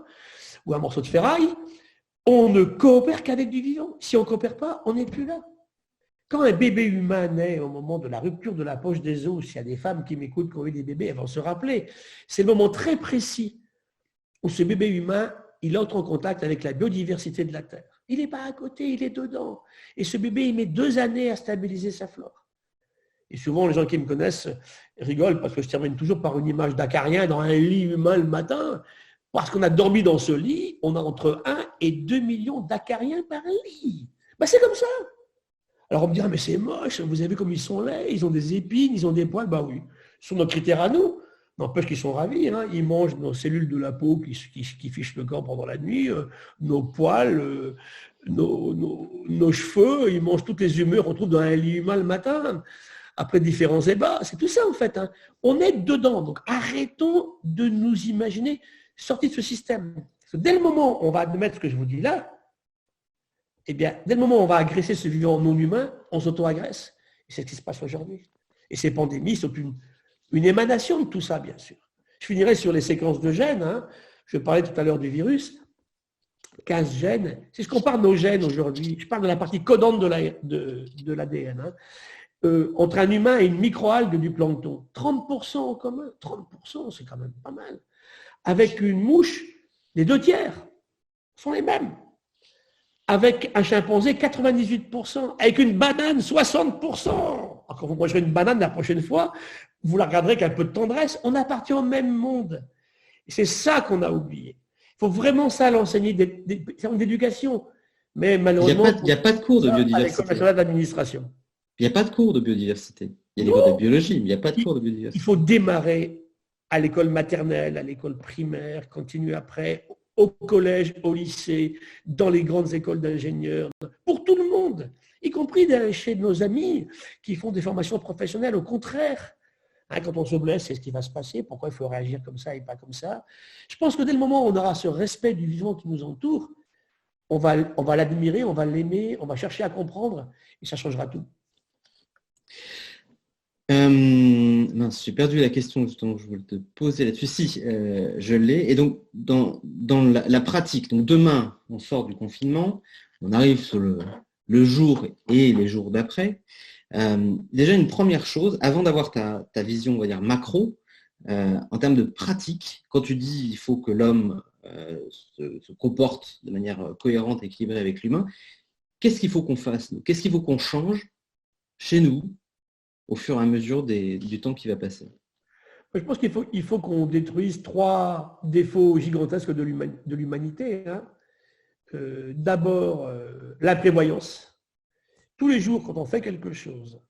ou un morceau de ferraille. On ne coopère qu'avec du vivant. Si on ne coopère pas, on n'est plus là. Quand un bébé humain naît au moment de la rupture de la poche des os, s'il y a des femmes qui m'écoutent qui ont eu des bébés, elles vont se rappeler. C'est le moment très précis où ce bébé humain, il entre en contact avec la biodiversité de la Terre. Il n'est pas à côté, il est dedans. Et ce bébé, il met 2 années à stabiliser sa flore. Et souvent, les gens qui me connaissent rigolent parce que je termine toujours par une image d'acarien dans un lit humain le matin. Parce qu'on a dormi dans ce lit, on a entre 1 et 2 millions d'acariens par lit. Ben, c'est comme ça. Alors on me dira, mais c'est moche, vous avez vu comme ils sont laids, ils ont des épines, ils ont des poils. Ben oui, ce sont nos critères à nous. N'empêche qu'ils sont ravis, hein. Ils mangent nos cellules de la peau qui fichent le corps pendant la nuit, nos poils, nos cheveux, ils mangent toutes les humeurs qu'on trouve dans un lit humain le matin, après différents ébats. C'est tout ça en fait, hein. On est dedans, donc arrêtons de nous imaginer sortis de ce système. Parce que dès le moment où on va admettre ce que je vous dis là, eh bien, dès le moment où on va agresser ce vivant non humain, on s'auto-agresse. Et c'est ce qui se passe aujourd'hui. Et ces pandémies sont une émanation de tout ça, bien sûr. Je finirai sur les séquences de gènes, hein. Je parlais tout à l'heure du virus. 15 gènes. Si je compare nos gènes aujourd'hui, je parle de la partie codante de l'ADN, hein, entre un humain et une microalgue du plancton. 30% en commun. 30%, c'est quand même pas mal. Avec une mouche, les 2 tiers sont les mêmes. Avec un chimpanzé, 98%. Avec une banane, 60%. Alors, quand vous mangerez une banane la prochaine fois, vous la regarderez avec un peu de tendresse. On appartient au même monde. Et c'est ça qu'on a oublié. Il faut vraiment ça l'enseigner, d'éducation. Mais malheureusement, il n'y a pas de cours de biodiversité. À l'École nationale d'administration. Il n'y a pas de cours de biodiversité. Il y a des cours de biologie, mais il n'y a pas de cours de biodiversité. Il faut démarrer à l'école maternelle, à l'école primaire, continuer après au collège, au lycée, dans les grandes écoles d'ingénieurs, pour tout le monde, y compris chez nos amis qui font des formations professionnelles. Au contraire, hein, quand on se blesse, c'est ce qui va se passer. Pourquoi il faut réagir comme ça et pas comme ça? Je pense que dès le moment où on aura ce respect du vivant qui nous entoure, on va l'admirer, on va l'aimer, on va chercher à comprendre et ça changera tout. Mince, j'ai perdu la question justement que je voulais te poser là-dessus. Si, je l'ai. Et donc, dans la pratique, donc demain, on sort du confinement, on arrive sur le jour et les jours d'après. Déjà, une première chose, avant d'avoir ta vision, on va dire, macro, en termes de pratique, quand tu dis il faut que l'homme se comporte de manière cohérente, équilibrée avec l'humain, qu'est-ce qu'il faut qu'on fasse, nous? Qu'est-ce qu'il faut qu'on change chez nous au fur et à mesure du temps qui va passer? Je pense qu'il faut qu'on détruise 3 défauts gigantesques de l'humanité. Hein. D'abord, l'imprévoyance. Tous les jours, quand on fait quelque chose,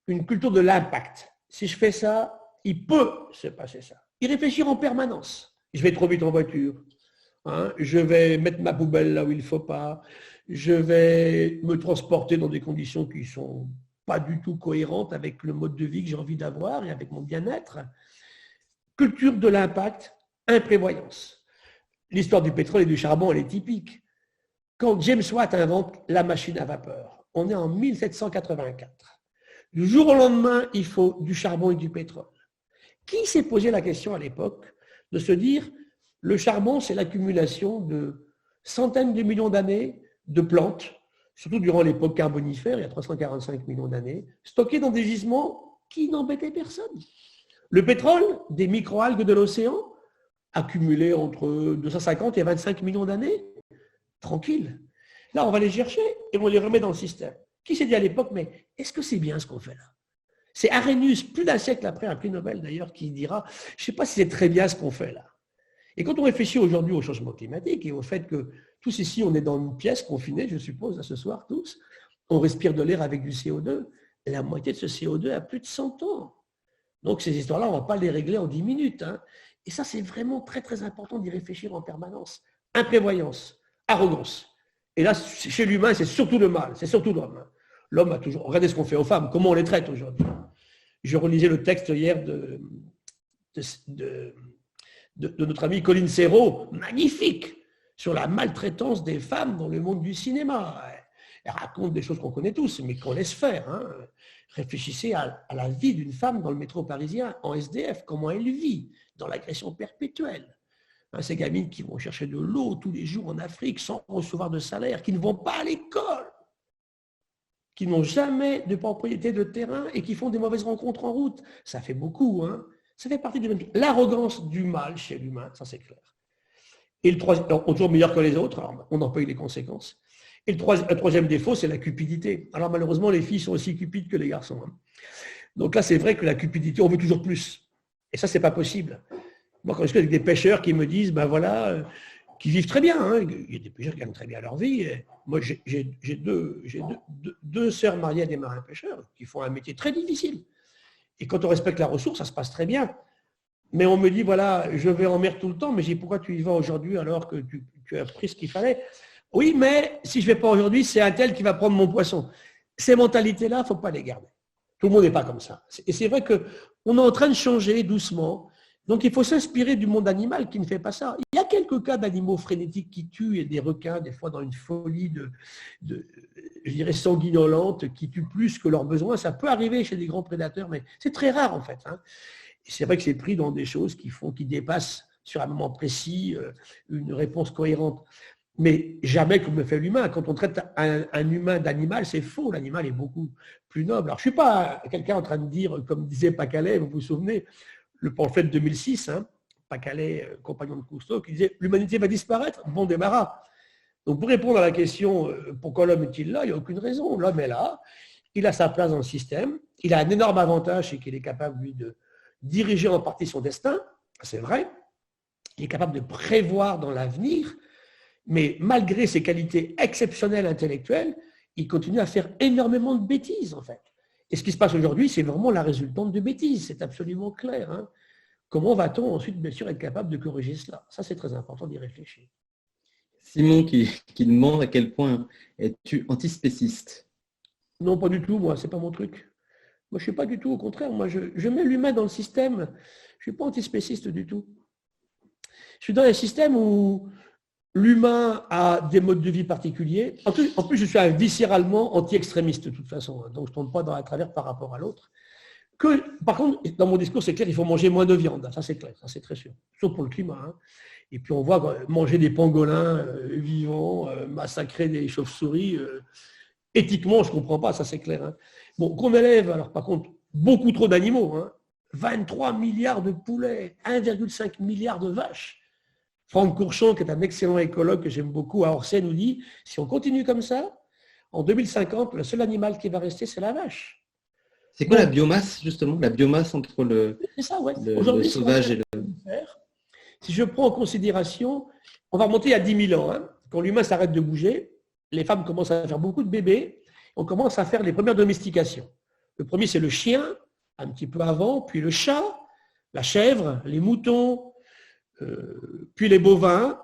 une culture de l'impact. Si je fais ça, il peut se passer ça. Y réfléchir en permanence. Je vais trop vite en voiture. Hein. Je vais mettre ma poubelle là où il ne faut pas. Je vais me transporter dans des conditions qui sont pas du tout cohérente avec le mode de vie que j'ai envie d'avoir et avec mon bien-être. Culture de l'impact, imprévoyance. L'histoire du pétrole et du charbon, elle est typique. Quand James Watt invente la machine à vapeur, on est en 1784. Du jour au lendemain, il faut du charbon et du pétrole. Qui s'est posé la question à l'époque de se dire, le charbon, c'est l'accumulation de centaines de millions d'années de plantes, surtout durant l'époque carbonifère, il y a 345 millions d'années, stockés dans des gisements qui n'embêtaient personne. Le pétrole, des microalgues de l'océan, accumulés entre 250 et 25 millions d'années, tranquille. Là, on va les chercher et on les remet dans le système. Qui s'est dit à l'époque, mais est-ce que c'est bien ce qu'on fait là? C'est Arrhenius, plus d'un siècle après, un prix Nobel d'ailleurs, qui dira, je ne sais pas si c'est très bien ce qu'on fait là. Et quand on réfléchit aujourd'hui au changement climatique et au fait que tous ici, on est dans une pièce confinée, je suppose, à ce soir, tous, on respire de l'air avec du CO2, et la moitié de ce CO2 a plus de 100 ans. Donc ces histoires-là, on ne va pas les régler en 10 minutes. Hein. Et ça, c'est vraiment très, très important d'y réfléchir en permanence. Imprévoyance, arrogance. Et là, chez l'humain, c'est surtout le mal, c'est surtout l'homme. L'homme a toujours... Regardez ce qu'on fait aux femmes, comment on les traite aujourd'hui. Je relisais le texte hier de notre ami Colin Serrault, magnifique, sur la maltraitance des femmes dans le monde du cinéma. Elle raconte des choses qu'on connaît tous, mais qu'on laisse faire. Hein. Réfléchissez à la vie d'une femme dans le métro parisien, en SDF, comment elle vit, dans l'agression perpétuelle. Hein, ces gamines qui vont chercher de l'eau tous les jours en Afrique sans recevoir de salaire, qui ne vont pas à l'école, qui n'ont jamais de propriété de terrain et qui font des mauvaises rencontres en route. Ça fait beaucoup. Hein. Ça fait partie de l'arrogance du mal chez l'humain, ça c'est clair. Et le troisième, on est toujours meilleur que les autres, alors on en paye les conséquences. Et le troisième défaut, c'est la cupidité. Alors malheureusement, les filles sont aussi cupides que les garçons. Hein. Donc là, c'est vrai que la cupidité, on veut toujours plus. Et ça, c'est pas possible. Moi, quand je suis avec des pêcheurs qui me disent, ben voilà, qui vivent très bien, hein. Il y a des pêcheurs qui gagnent très bien leur vie. Et moi, j'ai deux sœurs mariées à des marins-pêcheurs qui font un métier très difficile. Et quand on respecte la ressource, ça se passe très bien. Mais on me dit, voilà, je vais en mer tout le temps, mais je dis, pourquoi tu y vas aujourd'hui alors que tu as pris ce qu'il fallait? Oui, mais si je ne vais pas aujourd'hui, c'est un tel qui va prendre mon poisson. Ces mentalités-là, il ne faut pas les garder. Tout le monde n'est pas comme ça. Et c'est vrai qu'on est en train de changer doucement. Donc, il faut s'inspirer du monde animal qui ne fait pas ça. Il y a quelques cas d'animaux frénétiques qui tuent, et des requins, des fois dans une folie je dirais, sanguinolente, qui tuent plus que leurs besoins. Ça peut arriver chez des grands prédateurs, mais c'est très rare en fait. Hein. C'est vrai que c'est pris dans des choses qui dépassent sur un moment précis une réponse cohérente. Mais jamais comme le fait l'humain. Quand on traite un humain d'animal, c'est faux. L'animal est beaucoup plus noble. Alors, je ne suis pas quelqu'un en train de dire, comme disait Pacalet, vous vous souvenez, le pamphlet de 2006, hein, Pacalet, compagnon de Cousteau, qui disait « L'humanité va disparaître, bon débarras ». Donc, pour répondre à la question « Pourquoi l'homme est-il là ?» il n'y a aucune raison. L'homme est là, il a sa place dans le système, il a un énorme avantage, c'est qu'il est capable, lui, de diriger en partie son destin, c'est vrai. Il est capable de prévoir dans l'avenir, mais malgré ses qualités exceptionnelles intellectuelles, il continue à faire énormément de bêtises, en fait. Et ce qui se passe aujourd'hui, c'est vraiment la résultante de bêtises, c'est absolument clair. Hein. Comment va-t-on ensuite, bien sûr, être capable de corriger cela? Ça, c'est très important d'y réfléchir. Simon qui demande à quel point es-tu antispéciste? Non, pas du tout, moi, c'est pas mon truc. Moi, je ne suis pas du tout, au contraire, moi, je mets l'humain dans le système. Je ne suis pas antispéciste du tout. Je suis dans un système où l'humain a des modes de vie particuliers. En plus, je suis viscéralement anti-extrémiste de toute façon, hein, donc je ne tombe pas dans la travers par rapport à l'autre. Par contre, dans mon discours, c'est clair, il faut manger moins de viande. Ça, c'est clair, ça, c'est très sûr. Sauf pour le climat. Hein. Et puis, on voit manger des pangolins vivants, massacrer des chauves-souris. Éthiquement, je ne comprends pas, ça, c'est clair. Hein. Bon, qu'on élève, alors par contre, beaucoup trop d'animaux. Hein. 23 milliards de poulets, 1,5 milliard de vaches. Franck Courchon, qui est un excellent écologue que j'aime beaucoup à Orsay, nous dit, si on continue comme ça, en 2050, le seul animal qui va rester, c'est la vache. C'est quoi la biomasse, justement? La biomasse entre le sauvage et le... Si je prends en considération, on va remonter à 10 000 ans. Hein, quand l'humain s'arrête de bouger, les femmes commencent à faire beaucoup de bébés, on commence à faire les premières domestications. Le premier, c'est le chien, un petit peu avant, puis le chat, la chèvre, les moutons, puis les bovins,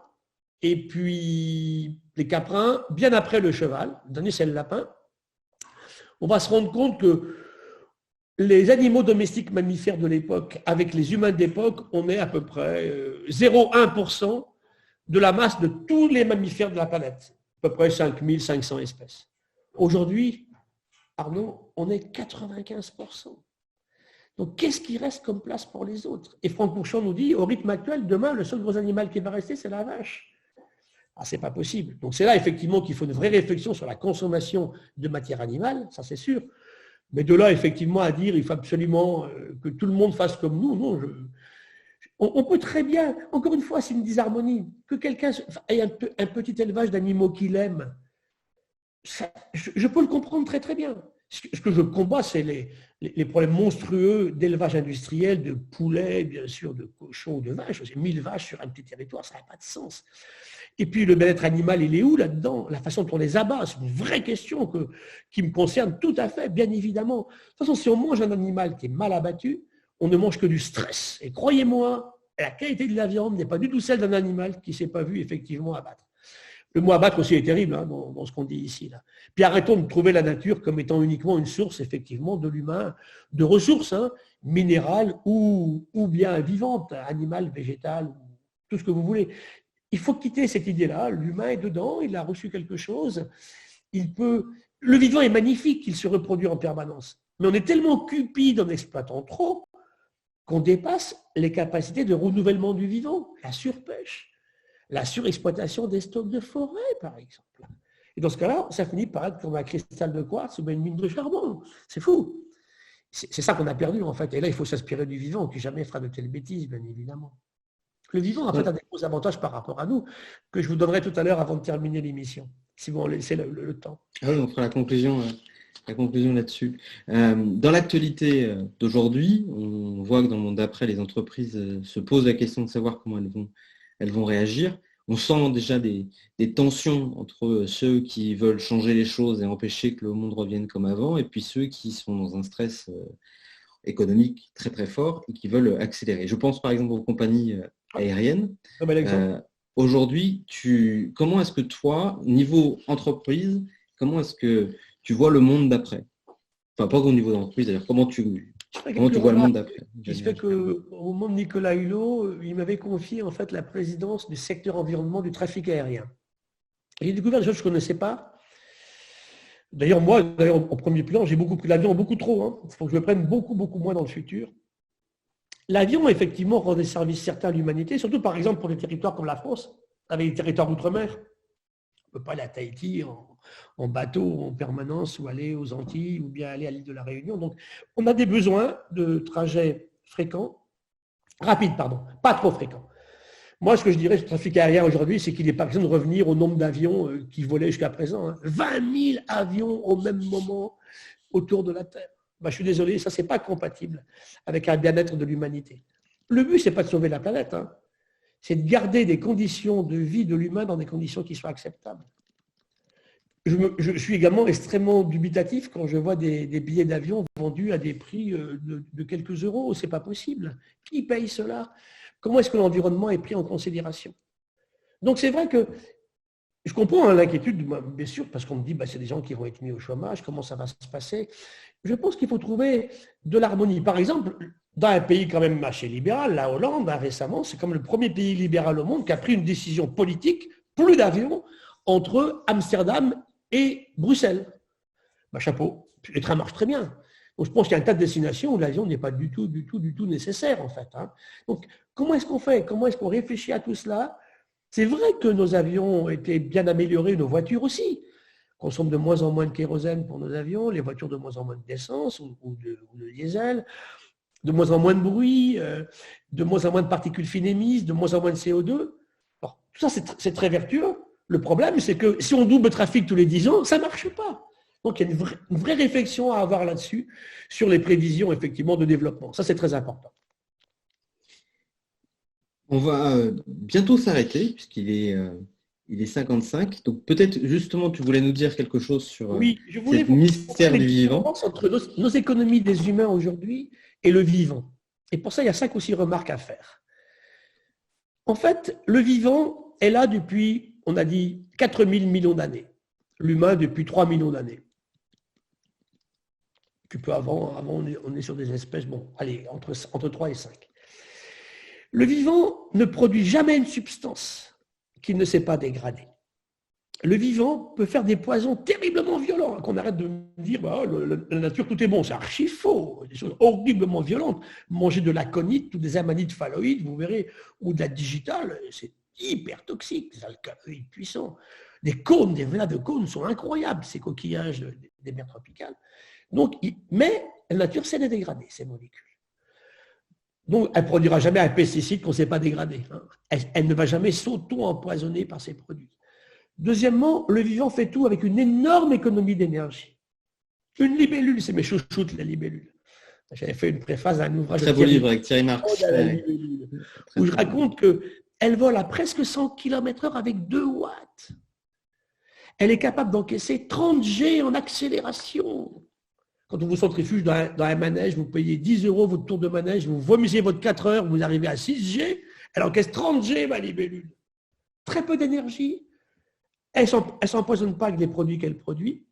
et puis les caprins, bien après le cheval. Le dernier, c'est le lapin. On va se rendre compte que les animaux domestiques mammifères de l'époque, avec les humains d'époque, on est à peu près 0,1% de la masse de tous les mammifères de la planète. À peu près 5500 espèces. Aujourd'hui, Arnaud, on est 95%. Donc, qu'est-ce qui reste comme place pour les autres? Et Franck Courchon nous dit, au rythme actuel, demain, le seul gros animal qui va rester, c'est la vache. Ah, c'est pas possible. Donc, c'est là, effectivement, qu'il faut une vraie réflexion sur la consommation de matière animale, ça c'est sûr. Mais de là, effectivement, à dire, il faut absolument que tout le monde fasse comme nous, non. On peut très bien, encore une fois, c'est une disharmonie, que quelqu'un ait un petit élevage d'animaux qu'il aime. Ça, je peux le comprendre très très bien. Ce que je combats, c'est les problèmes monstrueux d'élevage industriel, de poulets, bien sûr, de cochons ou de vaches. C'est 1000 vaches sur un petit territoire, ça n'a pas de sens. Et puis le bien-être animal, il est où là-dedans? La façon dont on les abat, c'est une vraie question qui me concerne tout à fait, bien évidemment. De toute façon, si on mange un animal qui est mal abattu, on ne mange que du stress. Et croyez-moi, la qualité de la viande n'est pas du tout celle d'un animal qui ne s'est pas vu effectivement abattre. Le mot abattre aussi est terrible hein, dans ce qu'on dit ici. Là. Puis arrêtons de trouver la nature comme étant uniquement une source, effectivement, de l'humain, de ressources hein, minérales ou bien vivantes, animales, végétales, tout ce que vous voulez. Il faut quitter cette idée-là. L'humain est dedans, il a reçu quelque chose. Le vivant est magnifique, il se reproduit en permanence. Mais on est tellement cupide en exploitant trop qu'on dépasse les capacités de renouvellement du vivant, la surpêche, la surexploitation des stocks de forêt, par exemple. Et dans ce cas-là, ça finit par être comme un cristal de quartz ou une mine de charbon. C'est fou. C'est ça qu'on a perdu, en fait. Et là, il faut s'inspirer du vivant, qui jamais fera de telles bêtises, bien évidemment. Le vivant, en fait, a des gros avantages par rapport à nous, que je vous donnerai tout à l'heure avant de terminer l'émission, si vous en laissez le temps. Ah oui, on fera la conclusion là-dessus. Dans l'actualité d'aujourd'hui, on voit que dans le monde d'après, les entreprises se posent la question de savoir comment elles vont réagir. On sent déjà des tensions entre ceux qui veulent changer les choses et empêcher que le monde revienne comme avant, et puis ceux qui sont dans un stress économique très très fort et qui veulent accélérer. Je pense par exemple aux compagnies aériennes. Aujourd'hui, comment est-ce que toi, niveau entreprise, comment est-ce que tu vois le monde d'après? Enfin, pas au niveau d'entreprise, d'ailleurs. Comment tu vois le monde d'après? Il se fait qu'au moment de Nicolas Hulot, il m'avait confié en fait la présidence du secteur environnement du trafic aérien. Et j'ai découvert des choses que je ne connaissais pas. D'ailleurs, moi, en premier plan, j'ai beaucoup pris l'avion, beaucoup trop. Hein. Il faut que je le prenne beaucoup, beaucoup moins dans le futur. L'avion, effectivement, rend des services certains à l'humanité, surtout par exemple pour des territoires comme la France, avec les territoires d'outre-mer. On ne peut pas aller à Tahiti en bateau en permanence ou aller aux Antilles ou bien aller à l'île de la Réunion. Donc, on a des besoins de trajets rapides, pas trop fréquents. Moi, ce que je dirais sur le trafic aérien aujourd'hui, c'est qu'il n'est pas question de revenir au nombre d'avions qui volaient jusqu'à présent. Hein. 20 000 avions au même moment autour de la Terre. Je suis désolé, ça, ce n'est pas compatible avec un bien-être de l'humanité. Le but, ce n'est pas de sauver la planète, hein. C'est de garder des conditions de vie de l'humain dans des conditions qui soient acceptables. Je suis également extrêmement dubitatif quand je vois des billets d'avion vendus à des prix de quelques euros. Ce n'est pas possible. Qui paye cela? Comment est-ce que l'environnement est pris en considération? Donc c'est vrai que je comprends l'inquiétude, bien sûr, parce qu'on me dit c'est des gens qui vont être mis au chômage, comment ça va se passer? Je pense qu'il faut trouver de l'harmonie. Par exemple, dans un pays quand même assez libéral, la Hollande, récemment, c'est comme le premier pays libéral au monde qui a pris une décision politique, plus d'avions, entre Amsterdam et Bruxelles. Chapeau, les trains marchent très bien. Donc je pense qu'il y a un tas de destinations où l'avion n'est pas du tout nécessaire en fait. Hein. Donc comment est-ce qu'on fait? Comment est-ce qu'on réfléchit à tout cela? C'est vrai que nos avions ont été bien améliorés, nos voitures aussi. On consomme de moins en moins de kérosène pour nos avions, les voitures de moins en moins d'essence ou de diesel, de moins en moins de bruit, de moins en moins de particules fines émises, de moins en moins de CO2. Alors, tout ça, c'est très vertueux. Le problème, c'est que si on double le trafic tous les 10 ans, ça ne marche pas. Donc, il y a une vraie réflexion à avoir là-dessus, sur les prévisions, effectivement, de développement. Ça, c'est très important. On va bientôt s'arrêter, puisqu'il est 55. Donc, peut-être, justement, tu voulais nous dire quelque chose sur ce mystère du vivant. Entre nos économies des humains aujourd'hui et le vivant. Et pour ça, il y a 5 ou 6 remarques à faire. En fait, le vivant est là depuis, on a dit, 4 000 millions d'années. L'humain depuis 3 millions d'années. Un peu avant on est sur des espèces, entre 3 et 5. Le vivant ne produit jamais une substance qu'il ne sait pas dégrader. Le vivant peut faire des poisons terriblement violents, qu'on arrête de dire la nature, tout est bon. C'est archi faux. Des choses horriblement violentes. Manger de l'aconite ou des amanites phalloïdes, vous verrez, ou de la digitale, c'est hyper toxique, des alcaloïdes puissants. Des cônes, des velas de cônes sont incroyables, ces coquillages des mers tropicales. Donc, mais la nature sait les dégrader, ces molécules. Donc, elle ne produira jamais un pesticide qu'on ne sait pas dégrader. Hein. Elle ne va jamais s'auto-empoisonner par ses produits. Deuxièmement, le vivant fait tout avec une énorme économie d'énergie. Une libellule, c'est mes chouchoutes, la libellule. J'avais fait une préface à un ouvrage. Très beau livre avec Thierry Marx. Où je raconte qu'elle vole à presque 100 km/h avec 2 watts. Elle est capable d'encaisser 30 G en accélération. Quand on vous centrifuge dans un manège, vous payez 10 € votre tour de manège, vous vomissez votre 4 heures, vous arrivez à 6 G, elle encaisse 30 G, ma libellule. Très peu d'énergie, Elle ne s'empoisonne pas avec les produits qu'elle produit.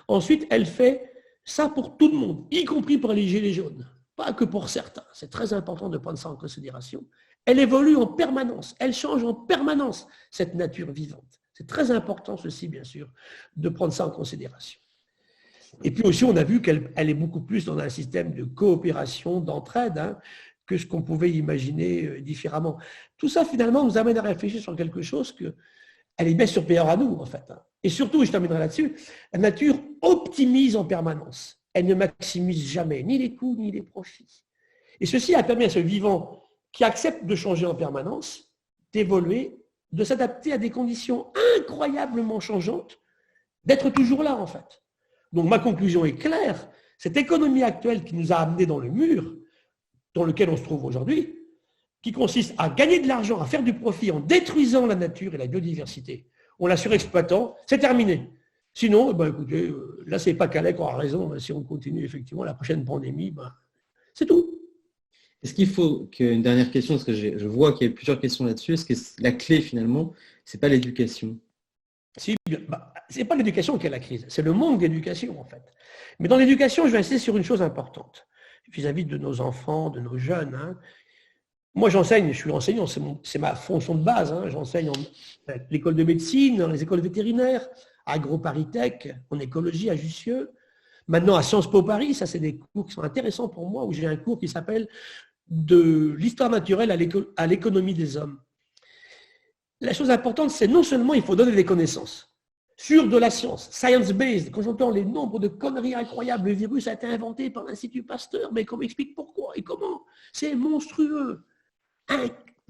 Ensuite, elle fait ça pour tout le monde, y compris pour les gilets jaunes, pas que pour certains. C'est très important de prendre ça en considération. Elle évolue en permanence, elle change en permanence, cette nature vivante. C'est très important, ceci, bien sûr, de prendre ça en considération. Et puis aussi, on a vu qu'elle est beaucoup plus dans un système de coopération, d'entraide, hein, que ce qu'on pouvait imaginer différemment. Tout ça, finalement, nous amène à réfléchir sur quelque chose qu'elle est bien supérieure à nous, en fait. Et surtout, je terminerai là-dessus, la nature optimise en permanence. Elle ne maximise jamais ni les coûts, ni les profits. Et ceci a permis à ce vivant qui accepte de changer en permanence, d'évoluer, de s'adapter à des conditions incroyablement changeantes, d'être toujours là, en fait. Donc, ma conclusion est claire. Cette économie actuelle qui nous a amenés dans le mur, dans lequel on se trouve aujourd'hui, qui consiste à gagner de l'argent, à faire du profit en détruisant la nature et la biodiversité, en la surexploitant, c'est terminé. Sinon, écoutez, là, c'est pas Calais qui aura raison. Si on continue effectivement la prochaine pandémie, c'est tout. Est-ce qu'il faut qu'une dernière question, parce que je vois qu'il y a plusieurs questions là-dessus, est-ce que la clé finalement, c'est pas l'éducation? Si, c'est pas l'éducation qui est la crise, c'est le manque d'éducation en fait. Mais dans l'éducation, je vais insister sur une chose importante vis-à-vis de nos enfants, de nos jeunes. Hein. Moi, j'enseigne, je suis enseignant, c'est ma fonction de base. Hein. J'enseigne à l'école de médecine, dans les écoles vétérinaires, à AgroParisTech, en écologie à Jussieu. Maintenant, à Sciences Po Paris, ça c'est des cours qui sont intéressants pour moi, où j'ai un cours qui s'appelle de l'histoire naturelle à l'économie des hommes. La chose importante, c'est non seulement il faut donner des connaissances sur de la science, science-based, quand j'entends les nombres de conneries incroyables, le virus a été inventé par l'Institut Pasteur, mais qu'on m'explique pourquoi et comment. C'est monstrueux.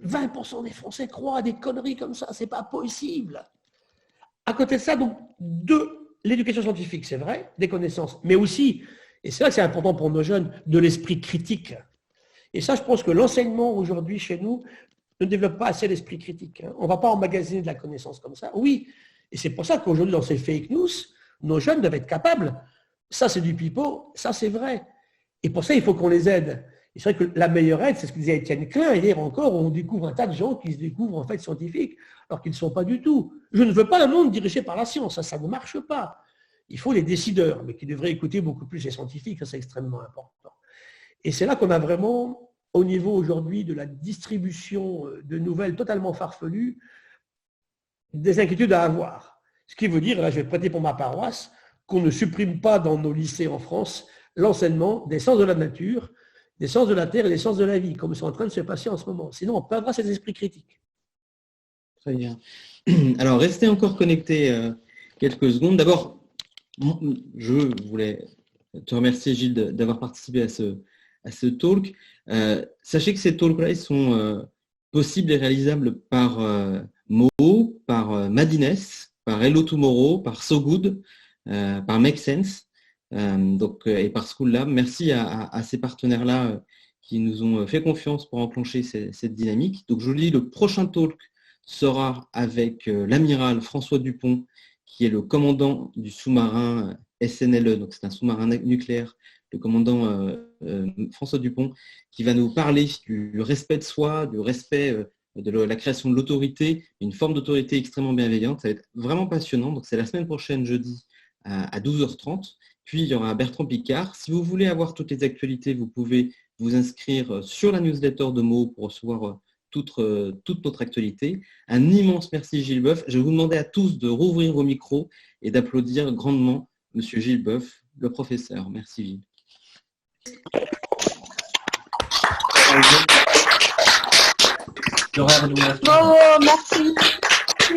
20% des Français croient à des conneries comme ça, c'est pas possible. À côté de ça, donc, l'éducation scientifique, c'est vrai, des connaissances, mais aussi, et c'est vrai que c'est important pour nos jeunes, de l'esprit critique. Et ça, je pense que l'enseignement aujourd'hui chez nous ne développe pas assez l'esprit critique. On ne va pas emmagasiner de la connaissance comme ça. Oui, et c'est pour ça qu'aujourd'hui, dans ces fake news, nos jeunes doivent être capables. Ça, c'est du pipeau, ça, c'est vrai. Et pour ça, il faut qu'on les aide. Et c'est vrai que la meilleure aide, c'est ce que disait Étienne Klein hier encore, où on découvre un tas de gens qui se découvrent en fait scientifiques, alors qu'ils ne sont pas du tout. Je ne veux pas un monde dirigé par la science, ça ne marche pas. Il faut les décideurs, mais qui devraient écouter beaucoup plus les scientifiques, ça c'est extrêmement important. Et c'est là qu'on a vraiment, au niveau aujourd'hui de la distribution de nouvelles totalement farfelues, des inquiétudes à avoir. Ce qui veut dire, là je vais prêter pour ma paroisse, qu'on ne supprime pas dans nos lycées en France l'enseignement des sciences de la nature, des sciences de la terre et des sciences de la vie, comme c'est en train de se passer en ce moment. Sinon, on perdra cet esprit critique. Très bien. Alors, restez encore connectés quelques secondes. D'abord, je voulais te remercier, Gilles, d'avoir participé à ce talk. Sachez que ces talks-là, ils sont possibles et réalisables par Mo, par Madines, par Hello Tomorrow, par So Good, par Make Sense. Et par School Lab. Merci à ces partenaires-là qui nous ont fait confiance pour enclencher cette dynamique. Donc je vous dis, le prochain talk sera avec l'amiral François Dupont, qui est le commandant du sous-marin SNLE, donc c'est un sous-marin nucléaire, le commandant François Dupont, qui va nous parler du respect de soi, du respect de la création de l'autorité, une forme d'autorité extrêmement bienveillante. Ça va être vraiment passionnant. Donc c'est la semaine prochaine, jeudi, à 12h30. Puis, il y aura Bertrand Picard. Si vous voulez avoir toutes les actualités, vous pouvez vous inscrire sur la newsletter de Mo pour recevoir toute notre actualité. Un immense merci, Gilles Boeuf. Je vais vous demander à tous de rouvrir vos micros et d'applaudir grandement M. Gilles Boeuf, le professeur. Merci, Gilles. Bravo, merci.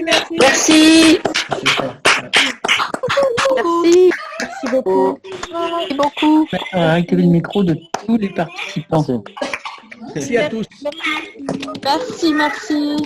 Merci. Merci. Merci beaucoup. Merci beaucoup. Activer le micro de tous les participants. Merci à tous. Merci, merci.